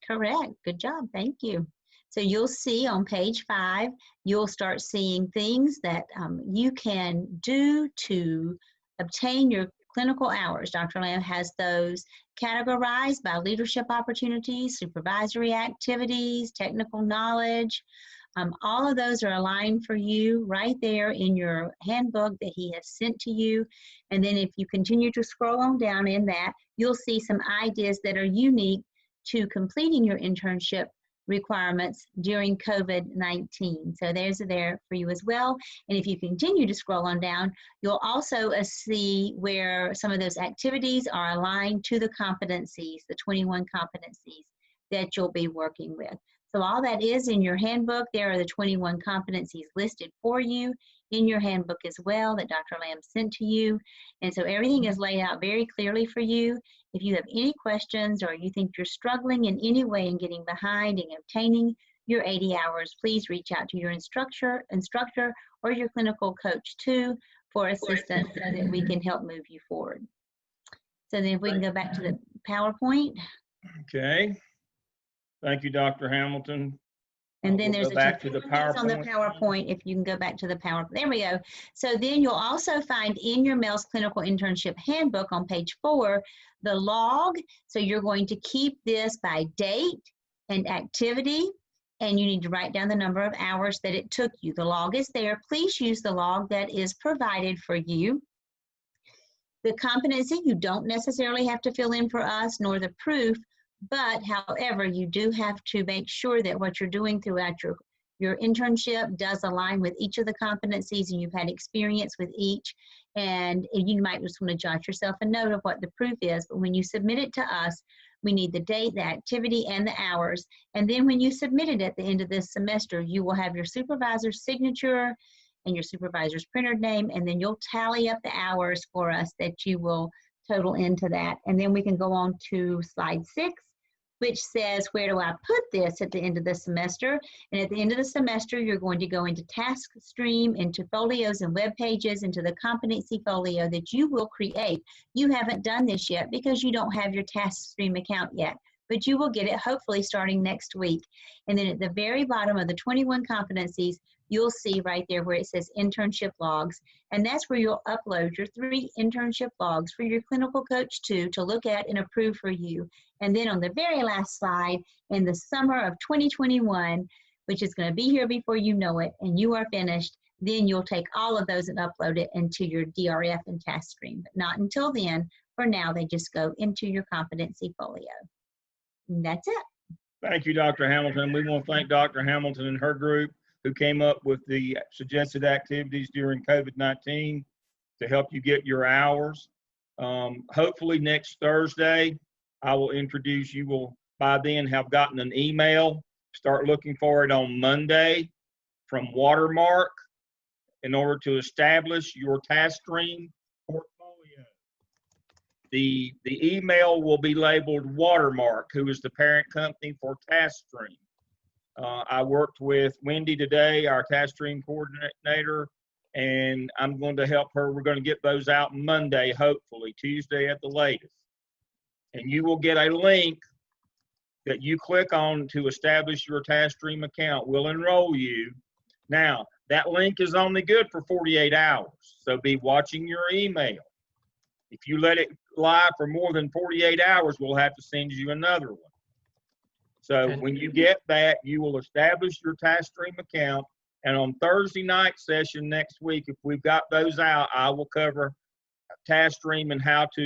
Correct. Good job. Thank you. So you'll see on page 5, you'll start seeing things that you can do to obtain your clinical hours. Dr. Lamb has those categorized by leadership opportunities, supervisory activities, technical knowledge. All of those are aligned for you right there in your handbook that he has sent to you. And then if you continue to scroll on down in that, you'll see some ideas that are unique to completing your internship requirements during COVID-19. So there's there for you as well. And if you continue to scroll on down, you'll also see where some of those activities are aligned to the competencies, the 21 competencies that you'll be working with. So all that is in your handbook. There are the 21 competencies listed for you in your handbook as well that Dr. Lamb sent to you. And so everything is laid out very clearly for you. If you have any questions or you think you're struggling in any way in getting behind and obtaining your 80 hours, please reach out to your instructor or your clinical coach too for assistance so that we can help move you forward. So then if we can go back to the PowerPoint. Okay. Thank you, Dr. Hamilton. And then there's go back to the PowerPoint. On the PowerPoint, if you can go back to the PowerPoint. There we go. So then you'll also find in your MELS Clinical Internship Handbook on page 4, the log. So you're going to keep this by date and activity, and you need to write down the number of hours that it took you. The log is there. Please use the log that is provided for you. The competency, you don't necessarily have to fill in for us, nor the proof. But however, you do have to make sure that what you're doing throughout your internship does align with each of the competencies and you've had experience with each. And you might just want to jot yourself a note of what the proof is. But when you submit it to us, we need the date, the activity, and the hours. And then when you submit it at the end of this semester, you will have your supervisor's signature and your supervisor's printer name, and then you'll tally up the hours for us that you will total into that. And then we can go on to slide 6, which says, where do I put this at the end of the semester? And at the end of the semester, you're going to go into task stream, into folios and web pages, into the competency folio that you will create. You haven't done this yet because you don't have your task stream account yet, but you will get it hopefully starting next week. And then at the very bottom of the 21 competencies, you'll see right there where it says internship logs. And that's where you'll upload your 3 internship logs for your clinical coach to look at and approve for you. And then on the very last slide, in the summer of 2021, which is going to be here before you know it, and you are finished, then you'll take all of those and upload it into your DRF and task stream. But not until then. For now, they just go into your competency folio. And that's it. Thank you, Dr. Hamilton. We want to thank Dr. Hamilton and her group who came up with the suggested activities during COVID-19 to help you get your hours. Hopefully next Thursday, I will introduce you. Will by then have gotten an email. Start looking for it on Monday from Watermark in order to establish your task stream portfolio. The email will be labeled Watermark, who is the parent company for task stream. I worked with Wendy today, our task stream coordinator, and I'm going to help her. We're going to get those out Monday, hopefully, Tuesday at the latest. And you will get a link that you click on to establish your task stream account. We'll enroll you. Now, That link is only good for 48 hours. So be watching your email. If you let it lie for more than 48 hours, we'll have to send you another one. So when you get that, you will establish your TaskStream account. And on Thursday night session next week, if we've got those out, I will cover TaskStream and how to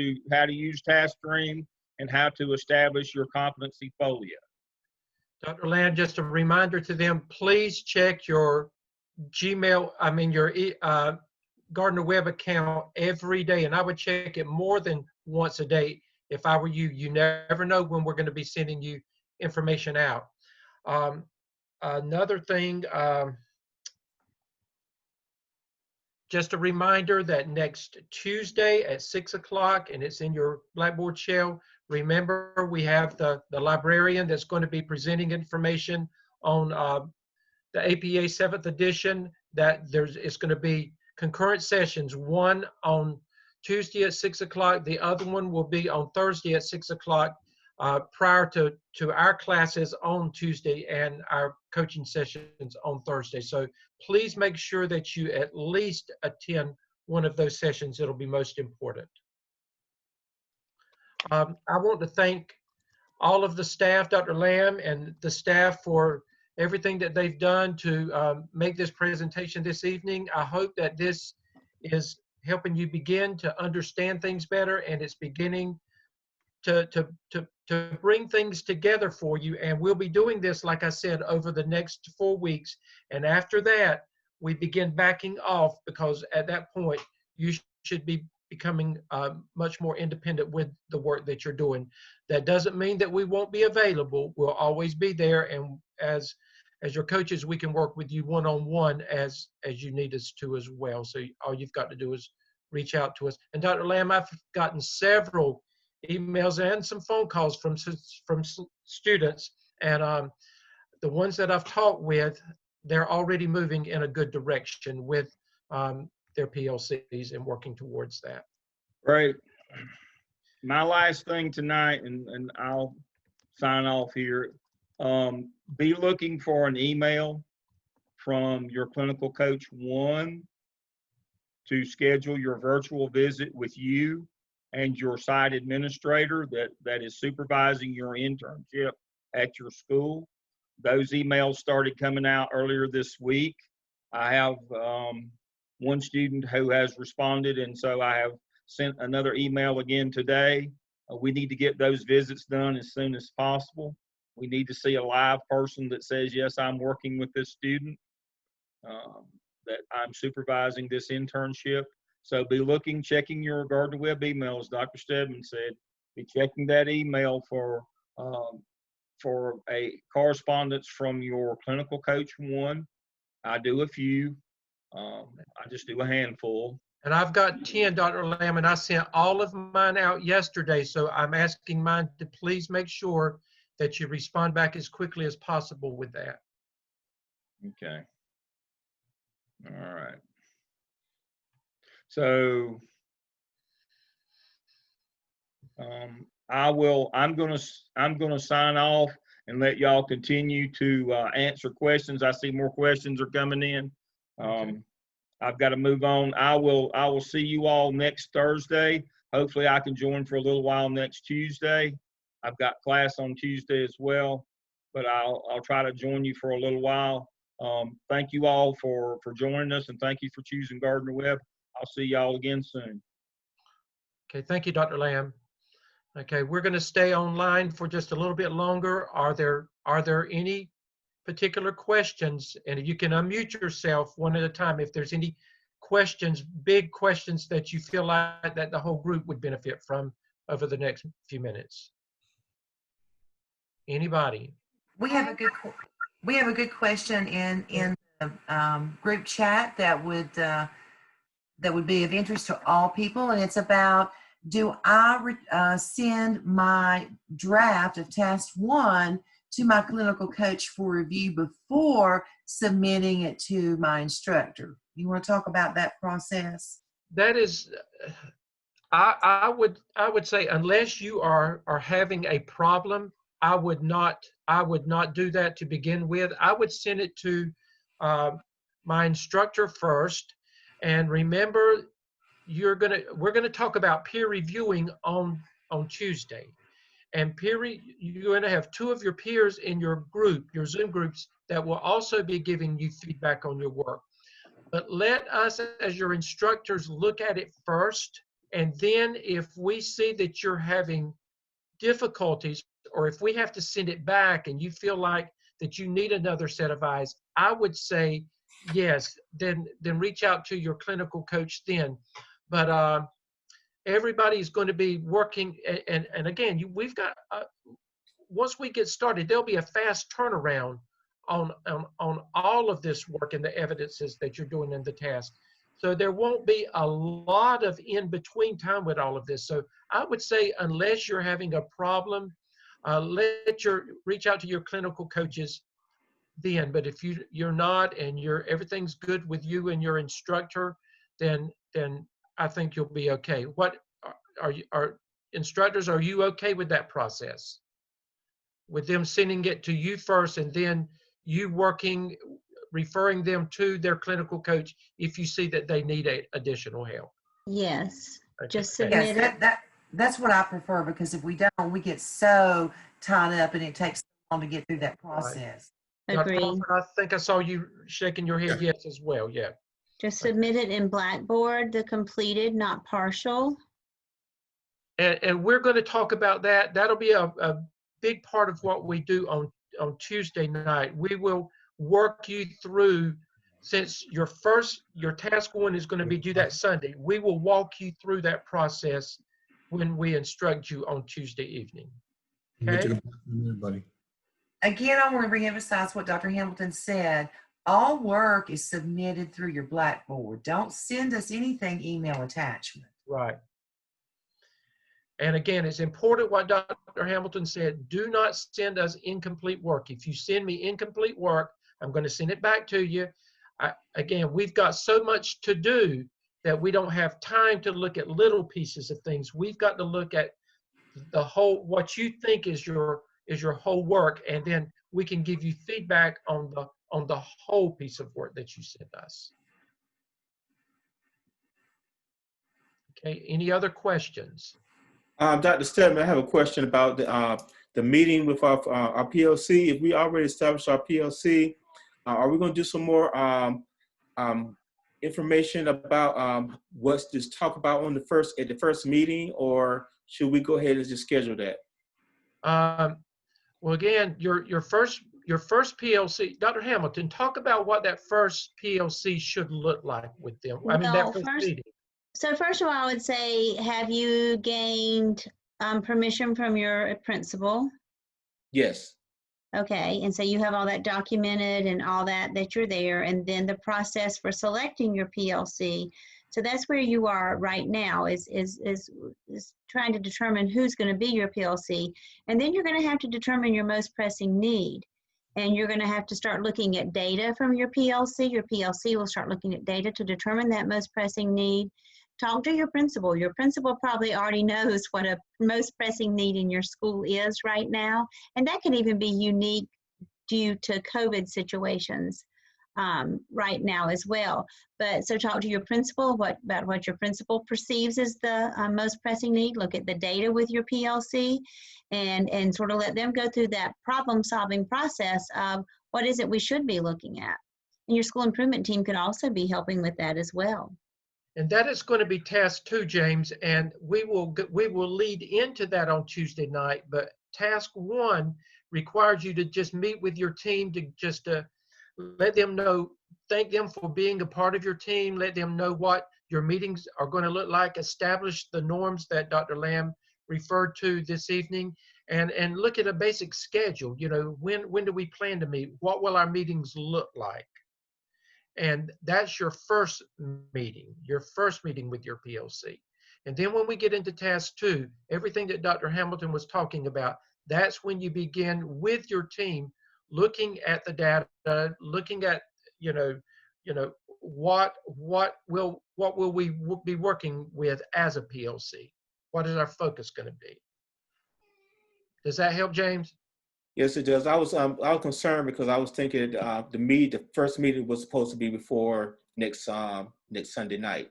use TaskStream and how to establish your competency folio. Dr. Land, just a reminder to them, please check your Gmail, your Gardner Web account every day. And I would check it more than once a day if I were you. You never know when we're going to be sending you information out. Another thing, just a reminder that next Tuesday at 6 o'clock, and it's in your Blackboard shell, remember we have the librarian that's going to be presenting information on the APA 7th edition, that it's going to be concurrent sessions, one on Tuesday at 6 o'clock, the other one will be on Thursday at 6 o'clock, prior to our classes on Tuesday and our coaching sessions on Thursday. So please make sure that you at least attend one of those sessions. It'll be most important. I want to thank all of the staff, Dr. Lamb and the staff, for everything that they've done to make this presentation this evening. I hope that this is helping you begin to understand things better, and it's beginning to bring things together for you. And we'll be doing this, like I said, over the next 4 weeks. And after that, we begin backing off, because at that point, you should be becoming much more independent with the work that you're doing. That doesn't mean that we won't be available. We'll always be there. And as your coaches, we can work with you one-on-one as you need us to as well. So all you've got to do is reach out to us. And Dr. Lamb, I've gotten several emails and some phone calls from students, and the ones that I've talked with, they're already moving in a good direction with their PLCs and working towards that. Right. My last thing tonight, and I'll sign off here. Be looking for an email from your clinical coach 1 to schedule your virtual visit with you and your site administrator that is supervising your internship at your school. Those emails started coming out earlier this week. I have one student who has responded, and so I have sent another email again today. We need to get those visits done as soon as possible. We need to see a live person that says, yes, I'm working with this student, that I'm supervising this internship. So be looking, checking your Gardner Web email, as Dr. Stedman said. Be checking that email for a correspondence from your clinical coach 1. I do a few. I just do a handful. And I've got 10, Dr. Lamb, and I sent all of mine out yesterday. So I'm asking mine to please make sure that you respond back as quickly as possible with that. Okay. All right. So I'm gonna sign off and let y'all continue to answer questions. I see more questions are coming in. Okay. I've got to move on. I will see you all next Thursday. Hopefully I can join for a little while next Tuesday. I've got class on Tuesday as well, but I'll try to join you for a little while. Thank you all for joining us, and thank you for choosing Gardner Web. I'll see y'all again soon. Okay, thank you, Dr. Lamb. Okay, we're going to stay online for just a little bit longer. Are there any particular questions? And you can unmute yourself one at a time if there's any questions, big questions that you feel like that the whole group would benefit from over the next few minutes. Anybody? We have a good question in the group chat that would be of interest to all people, and it's about, do I send my draft of task 1 to my clinical coach for review before submitting it to my instructor? You want to talk about that process? That is, I would say, unless you are having a problem, I would not do that to begin with. I would send it to my instructor first. And remember, we're gonna talk about peer reviewing on Tuesday. And you're going to have 2 of your peers in your group, your Zoom groups, that will also be giving you feedback on your work. But let us, as your instructors, look at it first. And then if we see that you're having difficulties, or if we have to send it back and you feel like that you need another set of eyes, I would say, yes, then reach out to your clinical coach then. But everybody's going to be working, and again, we've got, once we get started, there'll be a fast turnaround on all of this work and the evidences that you're doing in the task. So there won't be a lot of in-between time with all of this. So I would say, unless you're having a problem, reach out to your clinical coaches then. But if you're not, and everything's good with you and your instructor, then I think you'll be okay. What are instructors, are you okay with that process? With them sending it to you first and then you referring them to their clinical coach if you see that they need additional help? Yes, Okay. just Yes, submit it. that's what I prefer, because if we don't, we get so tied up and it takes so long to get through that process. Dr. Agreed. Crawford, I think I saw you shaking your head Yeah. yes as well. Yeah. Just submit it in Blackboard, the completed, not partial. And we're going to talk about that. That'll be a big part of what we do on Tuesday night. We will work you through, since your task 1 is going to be due that Sunday. We will walk you through that process when we instruct you on Tuesday evening. Okay? Everybody. Again, I want to reemphasize what Dr. Hamilton said. All work is submitted through your Blackboard. Don't send us anything email attachment. Right. And again, it's important what Dr. Hamilton said. Do not send us incomplete work. If you send me incomplete work, I'm going to send it back to you. Again, we've got so much to do that we don't have time to look at little pieces of things. We've got to look at the whole, what you think is your whole work, and then we can give you feedback on the whole piece of work that you sent us. Okay, any other questions? Dr. Stedman, I have a question about the meeting with our PLC. If we already established our PLC, are we going to do some more information about what's to talk about at the first meeting, or should we go ahead and just schedule that? Well, again, your first PLC, Dr. Hamilton, talk about what that first PLC should look like with them. I mean, that first meeting. So first of all, I would say, have you gained permission from your principal? Yes. Okay, and so you have all that documented and all that you're there, and then the process for selecting your PLC. So that's where you are right now, is trying to determine who's going to be your PLC, and then you're going to have to determine your most pressing need, and you're going to have to start looking at data from your PLC. Your PLC will start looking at data to determine that most pressing need. Talk to your principal. Your principal probably already knows what a most pressing need in your school is right now. And that could even be unique due to COVID situations right now as well. But so talk to your principal about what your principal perceives as the most pressing need. Look at the data with your PLC and sort of let them go through that problem solving process of what is it we should be looking at. And your school improvement team could also be helping with that as well. And that is going to be task 2, James, and we will lead into that on Tuesday night. But task 1 requires you to just meet with your team to just let them know, thank them for being a part of your team, let them know what your meetings are going to look like, establish the norms that Dr. Lamb referred to this evening, and look at a basic schedule. You know, when do we plan to meet? What will our meetings look like? And that's your first meeting with your PLC. And then when we get into task 2, everything that Dr. Hamilton was talking about, that's when you begin with your team looking at the data, looking at, what will we be working with as a PLC? What is our focus going to be? Does that help, James? Yes, it does. I was concerned because I was thinking the first meeting was supposed to be before next Sunday night.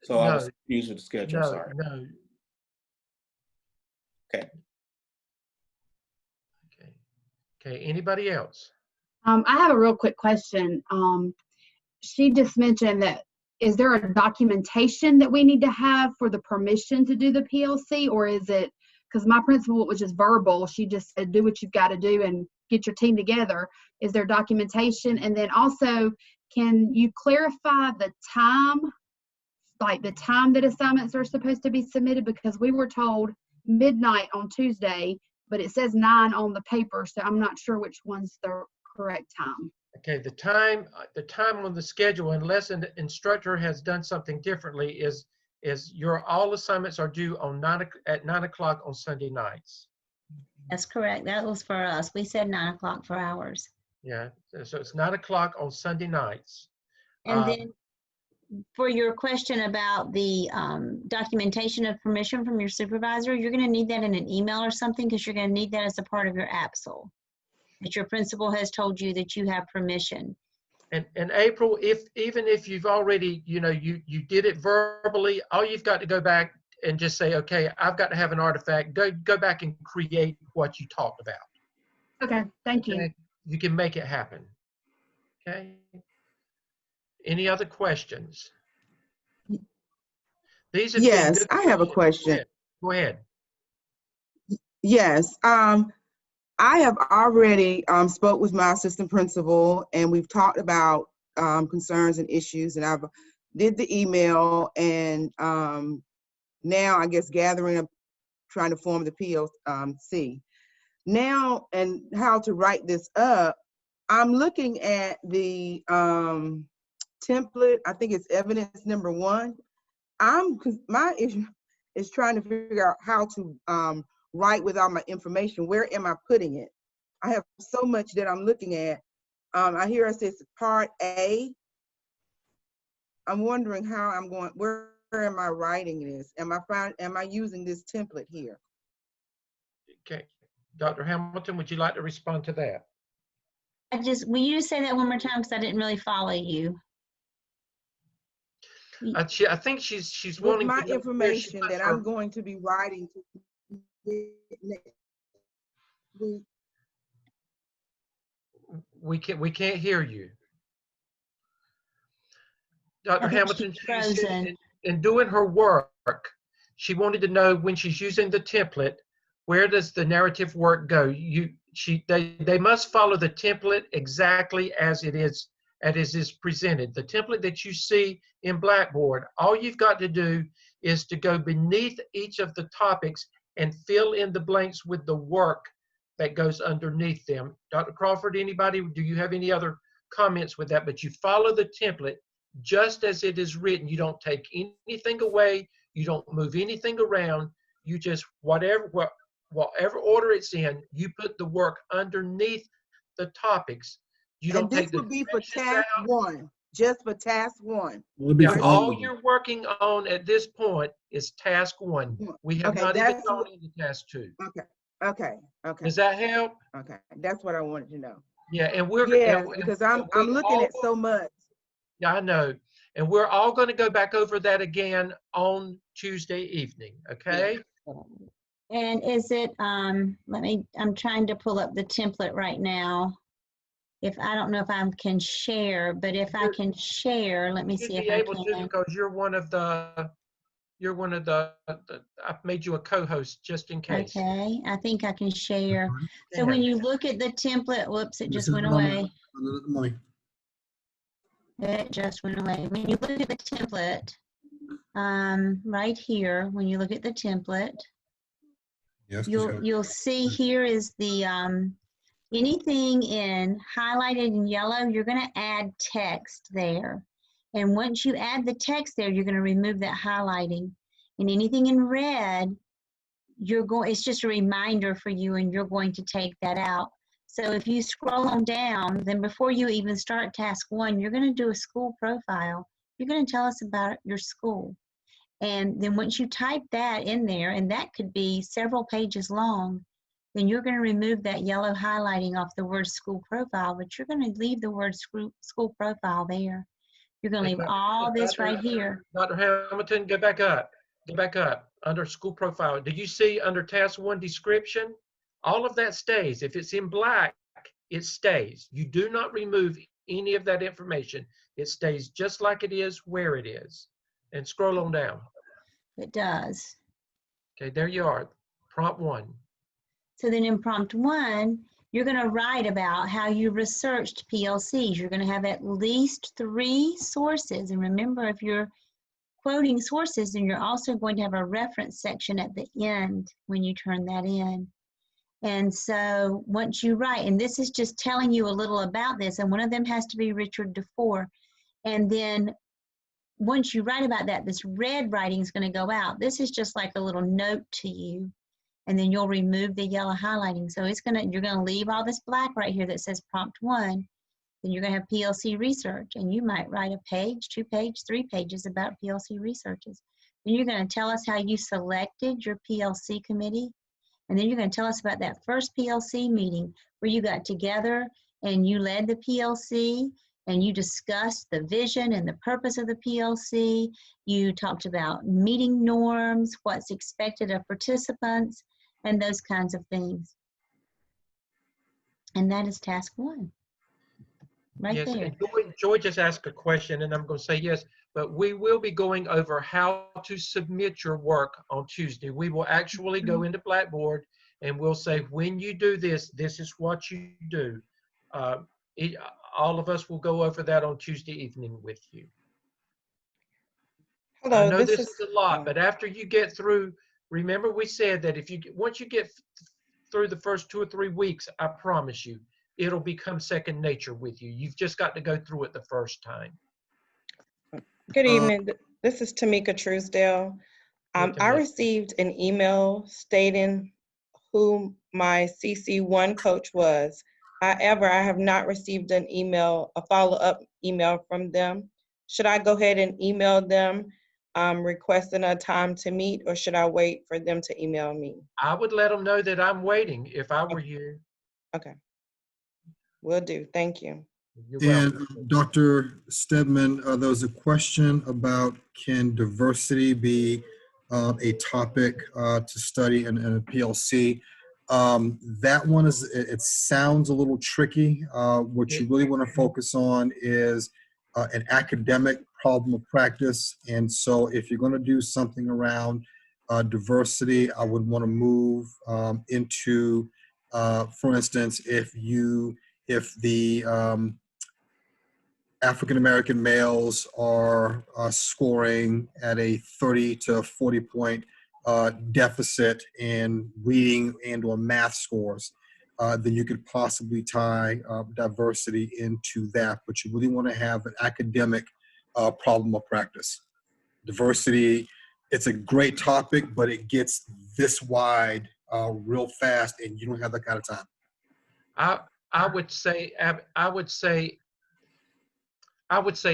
So I No, was confused with the schedule. no, Sorry. no. Okay. Okay. Okay. Anybody else? I have a real quick question. She just mentioned that, is there a documentation that we need to have for the permission to do the PLC, or is it, because my principal was just verbal, she just said, do what you've got to do and get your team together. Is there documentation? And then also, can you clarify the time, like the time that assignments are supposed to be submitted? Because we were told midnight on Tuesday, but it says 9 on the paper, so I'm not sure which one's the correct time. Okay, the time on the schedule, unless an instructor has done something differently, is your all assignments are due on at 9 o'clock on Sunday nights. That's correct. That was for us. We said 9 o'clock for ours. Yeah, so it's 9 o'clock on Sunday nights. And then for your question about the documentation of permission from your supervisor, you're going to need that in an email or something, because you're going to need that as a part of your APSL, that your principal has told you that you have permission. And April, even if you've already, you did it verbally, all you've got to go back and just say, okay, I've got to have an artifact. Go back and create what you talked about. Okay, thank you. Okay? You can make it happen. Okay. Any other questions? These have been Yes, good I have a questions. question. Go ahead. Yes, I have already spoke with my assistant principal, and we've talked about concerns and issues, and I've did the email, and now I guess gathering up, trying to form the PLC. Now, and how to write this up, I'm looking at the template. I think it's evidence number 1. My issue is trying to figure out how to write with all my information. Where am I putting it? I have so much that I'm looking at. I hear it says part A. I'm wondering how I'm going, where am I writing this? Am I using this template here? Okay. Dr. Hamilton, would you like to respond to that? Will you say that one more time, because I didn't really follow you. I think she's With wanting my to know where she information puts that her- I'm going to be writing we can't hear you. Dr. I think Hamilton, she's she said frozen. in doing her work, she wanted to know, when she's using the template, where does the narrative work go? They must follow the template exactly as it is presented. The template that you see in Blackboard, all you've got to do is to go beneath each of the topics and fill in the blanks with the work that goes underneath them. Dr. Crawford, anybody, do you have any other comments with that? But you follow the template just as it is written. You don't take anything away. You don't move anything around. You just, whatever order it's in, you put the work underneath the topics. You don't take the this would be for directions task out. 1, just for task 1. Yeah, all you're working on at this point is task 1. We have Okay, not even that's gone what- into task 2. Okay. Does that help? Okay, that's what I wanted to know. Yeah, and we're Yes, and because we're I'm looking all at so much. Yeah, I know. And we're all going to go back over that again on Tuesday evening, okay? And is it, I'm trying to pull up the template right now. I don't know if I can share, but if I can share, let me You'd see if be I able to, can. because you're one of the, I've made you a co-host just in case. Okay, I think I can share. So when you look at the template, whoops, it just went away. It just went away. When you look at the template, right here, when you look at the template, Yes, you'll see here is the anything in highlighted in yellow, you're going to add text there. And once you add the text there, you're going to remove that highlighting. And anything in red, it's just a reminder for you, and you're going to take that out. So if you scroll on down, then before you even start task 1, you're going to do a school profile. You're going to tell us about your school. And then once you type that in there, and that could be several pages long, then you're going to remove that yellow highlighting off the word school profile, but you're going to leave the word school profile there. You're going to leave all this right here. Dr. Hamilton, go back up. Go back up under school profile. Did you see under task 1 description? All of that stays. If it's in black, it stays. You do not remove any of that information. It stays just like it is where it is. And scroll on down. It does. Okay, there you are. Prompt 1. So then in prompt 1, you're going to write about how you researched PLCs. You're going to have at least 3 sources. And remember, if you're quoting sources, then you're also going to have a reference section at the end when you turn that in. And so once you write, and this is just telling you a little about this, and one of them has to be Richard DeFore. And then once you write about that, this red writing is going to go out. This is just like a little note to you. And then you'll remove the yellow highlighting. So you're gonna leave all this black right here that says prompt 1. Then you're gonna have PLC research, and you might write a page, 2 pages, 3 pages about PLC researches. Then you're gonna tell us how you selected your PLC committee. And then you're gonna tell us about that first PLC meeting where you got together and you led the PLC and you discussed the vision and the purpose of the PLC. You talked about meeting norms, what's expected of participants, and those kinds of things. And that is task 1, right Yes, there. and Joy just asked a question, and I'm going to say yes, but we will be going over how to submit your work on Tuesday. We will actually go into Blackboard, and we'll say, when you do this, this is what you do. All of us will go over that on Tuesday evening with you. Hello, I know this is is a lot, but after you get through, remember we said that once you get through the first 2 or 3 weeks, I promise you, it'll become second nature with you. You've just got to go through it the first time. good evening. This is Tamika Truesdale. I received an email stating who my CC1 coach was. However, I have not received a follow-up email from them. Should I go ahead and email them requesting a time to meet, or should I wait for them to email me? I would let them know that I'm waiting if I were you. Okay. Will do. Thank you. You're And welcome. Dr. Stedman, there was a question about, can diversity be a topic to study in a PLC? That one it sounds a little tricky. What you really want to focus on is an academic problem of practice. And so if you're going to do something around diversity, I would want to move into, for instance, if the African-American males are scoring at a 30 to 40 point deficit in reading and or math scores, then you could possibly tie diversity into that. But you really want to have an academic problem of practice. Diversity, it's a great topic, but it gets this wide real fast, and you don't have that kind of time. I would say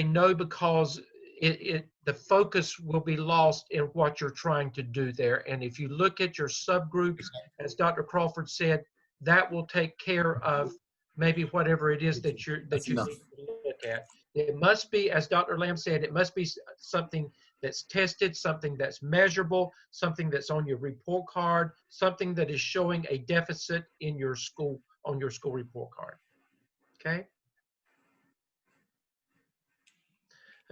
no, because the focus will be lost in what you're trying to do there. And if you look at your subgroups, as Dr. Crawford said, that will take care of maybe whatever it is that you need to look at. It must be, as Dr. Lamb said, it must be something that's tested, something that's measurable, something that's on your report card, something that is showing a deficit in your school, on your school report card. Okay?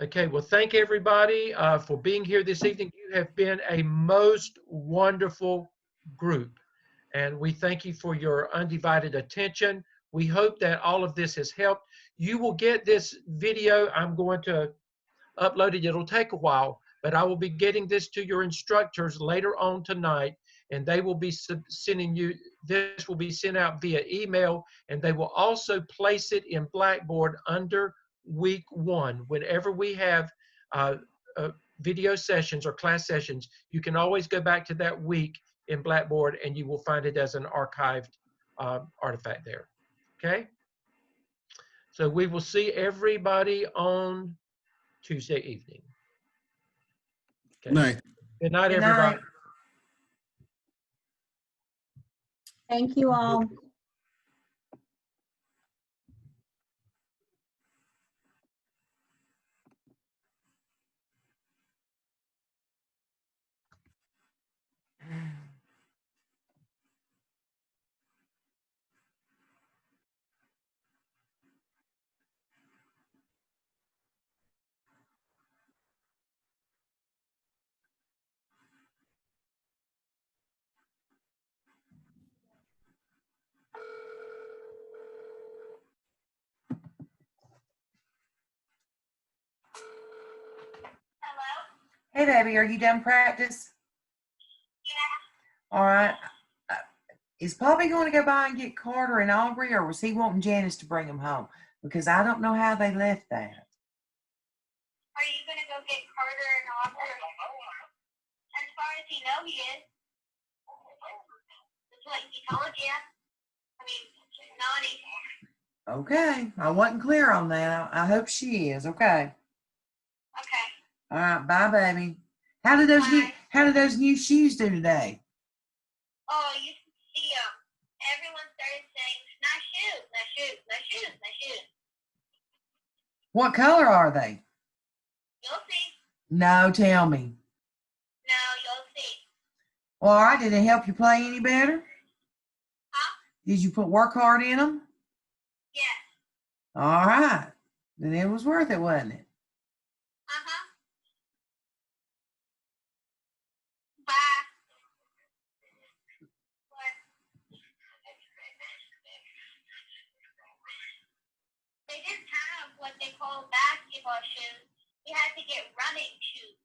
Okay, well, thank everybody for being here this evening. You have been a most wonderful group, and we thank you for your undivided attention. We hope that all of this has helped. You will get this video. I'm going to upload it. It'll take a while, but I will be getting this to your instructors later on tonight, and they will be sending you, this will be sent out via email, and they will also place it in Blackboard under week 1. Whenever we have video sessions or class sessions, you can always go back to that week in Blackboard, and you will find it as an archived artifact there. Okay? So we will see everybody on Tuesday evening. Okay. Good night. Good night, Good everybody. night. Thank you all. Hey, baby, are you done practice? Yeah. All right. Uh, Is Poppy going to go by and get Carter and Aubrey, or was he wanting Janice to bring them home? Because I don't know how they left that. Are you going to go get Carter and Aubrey? As far as you know, he is. That's what he told you. I mean, naughty. Okay. I wasn't clear on that. I hope she is. Okay. Okay. All right. Bye, baby. How did those new shoes do today? Oh, you should see them. Everyone started saying, nice shoes, nice shoes, nice shoes, nice shoes. What color are they? You'll see. No, tell me. No, you'll see. Well, all right. Did it help you play any better? Huh? Did you put work hard in them? Yes. All right. Then it was worth it, wasn't it? Uh-huh. Bye. They didn't have what they call basketball shoes. We had to get running shoes.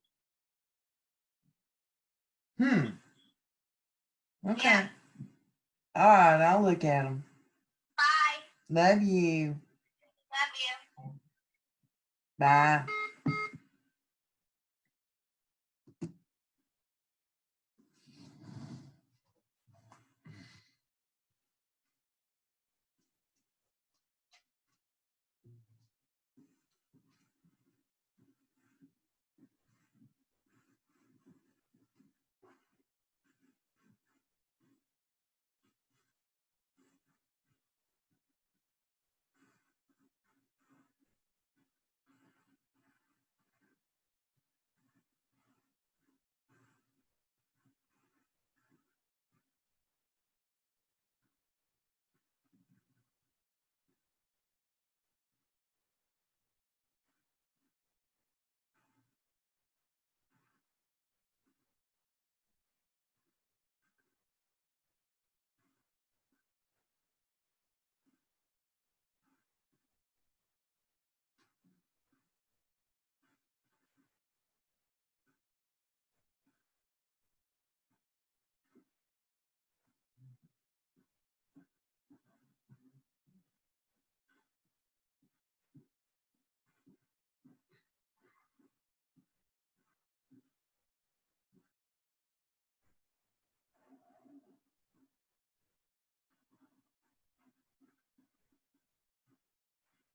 Okay. Yeah. All right. I'll look at them. Bye. Love you. Love you. Bye.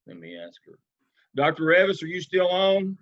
Let me ask her. Dr. Revis, are you still on?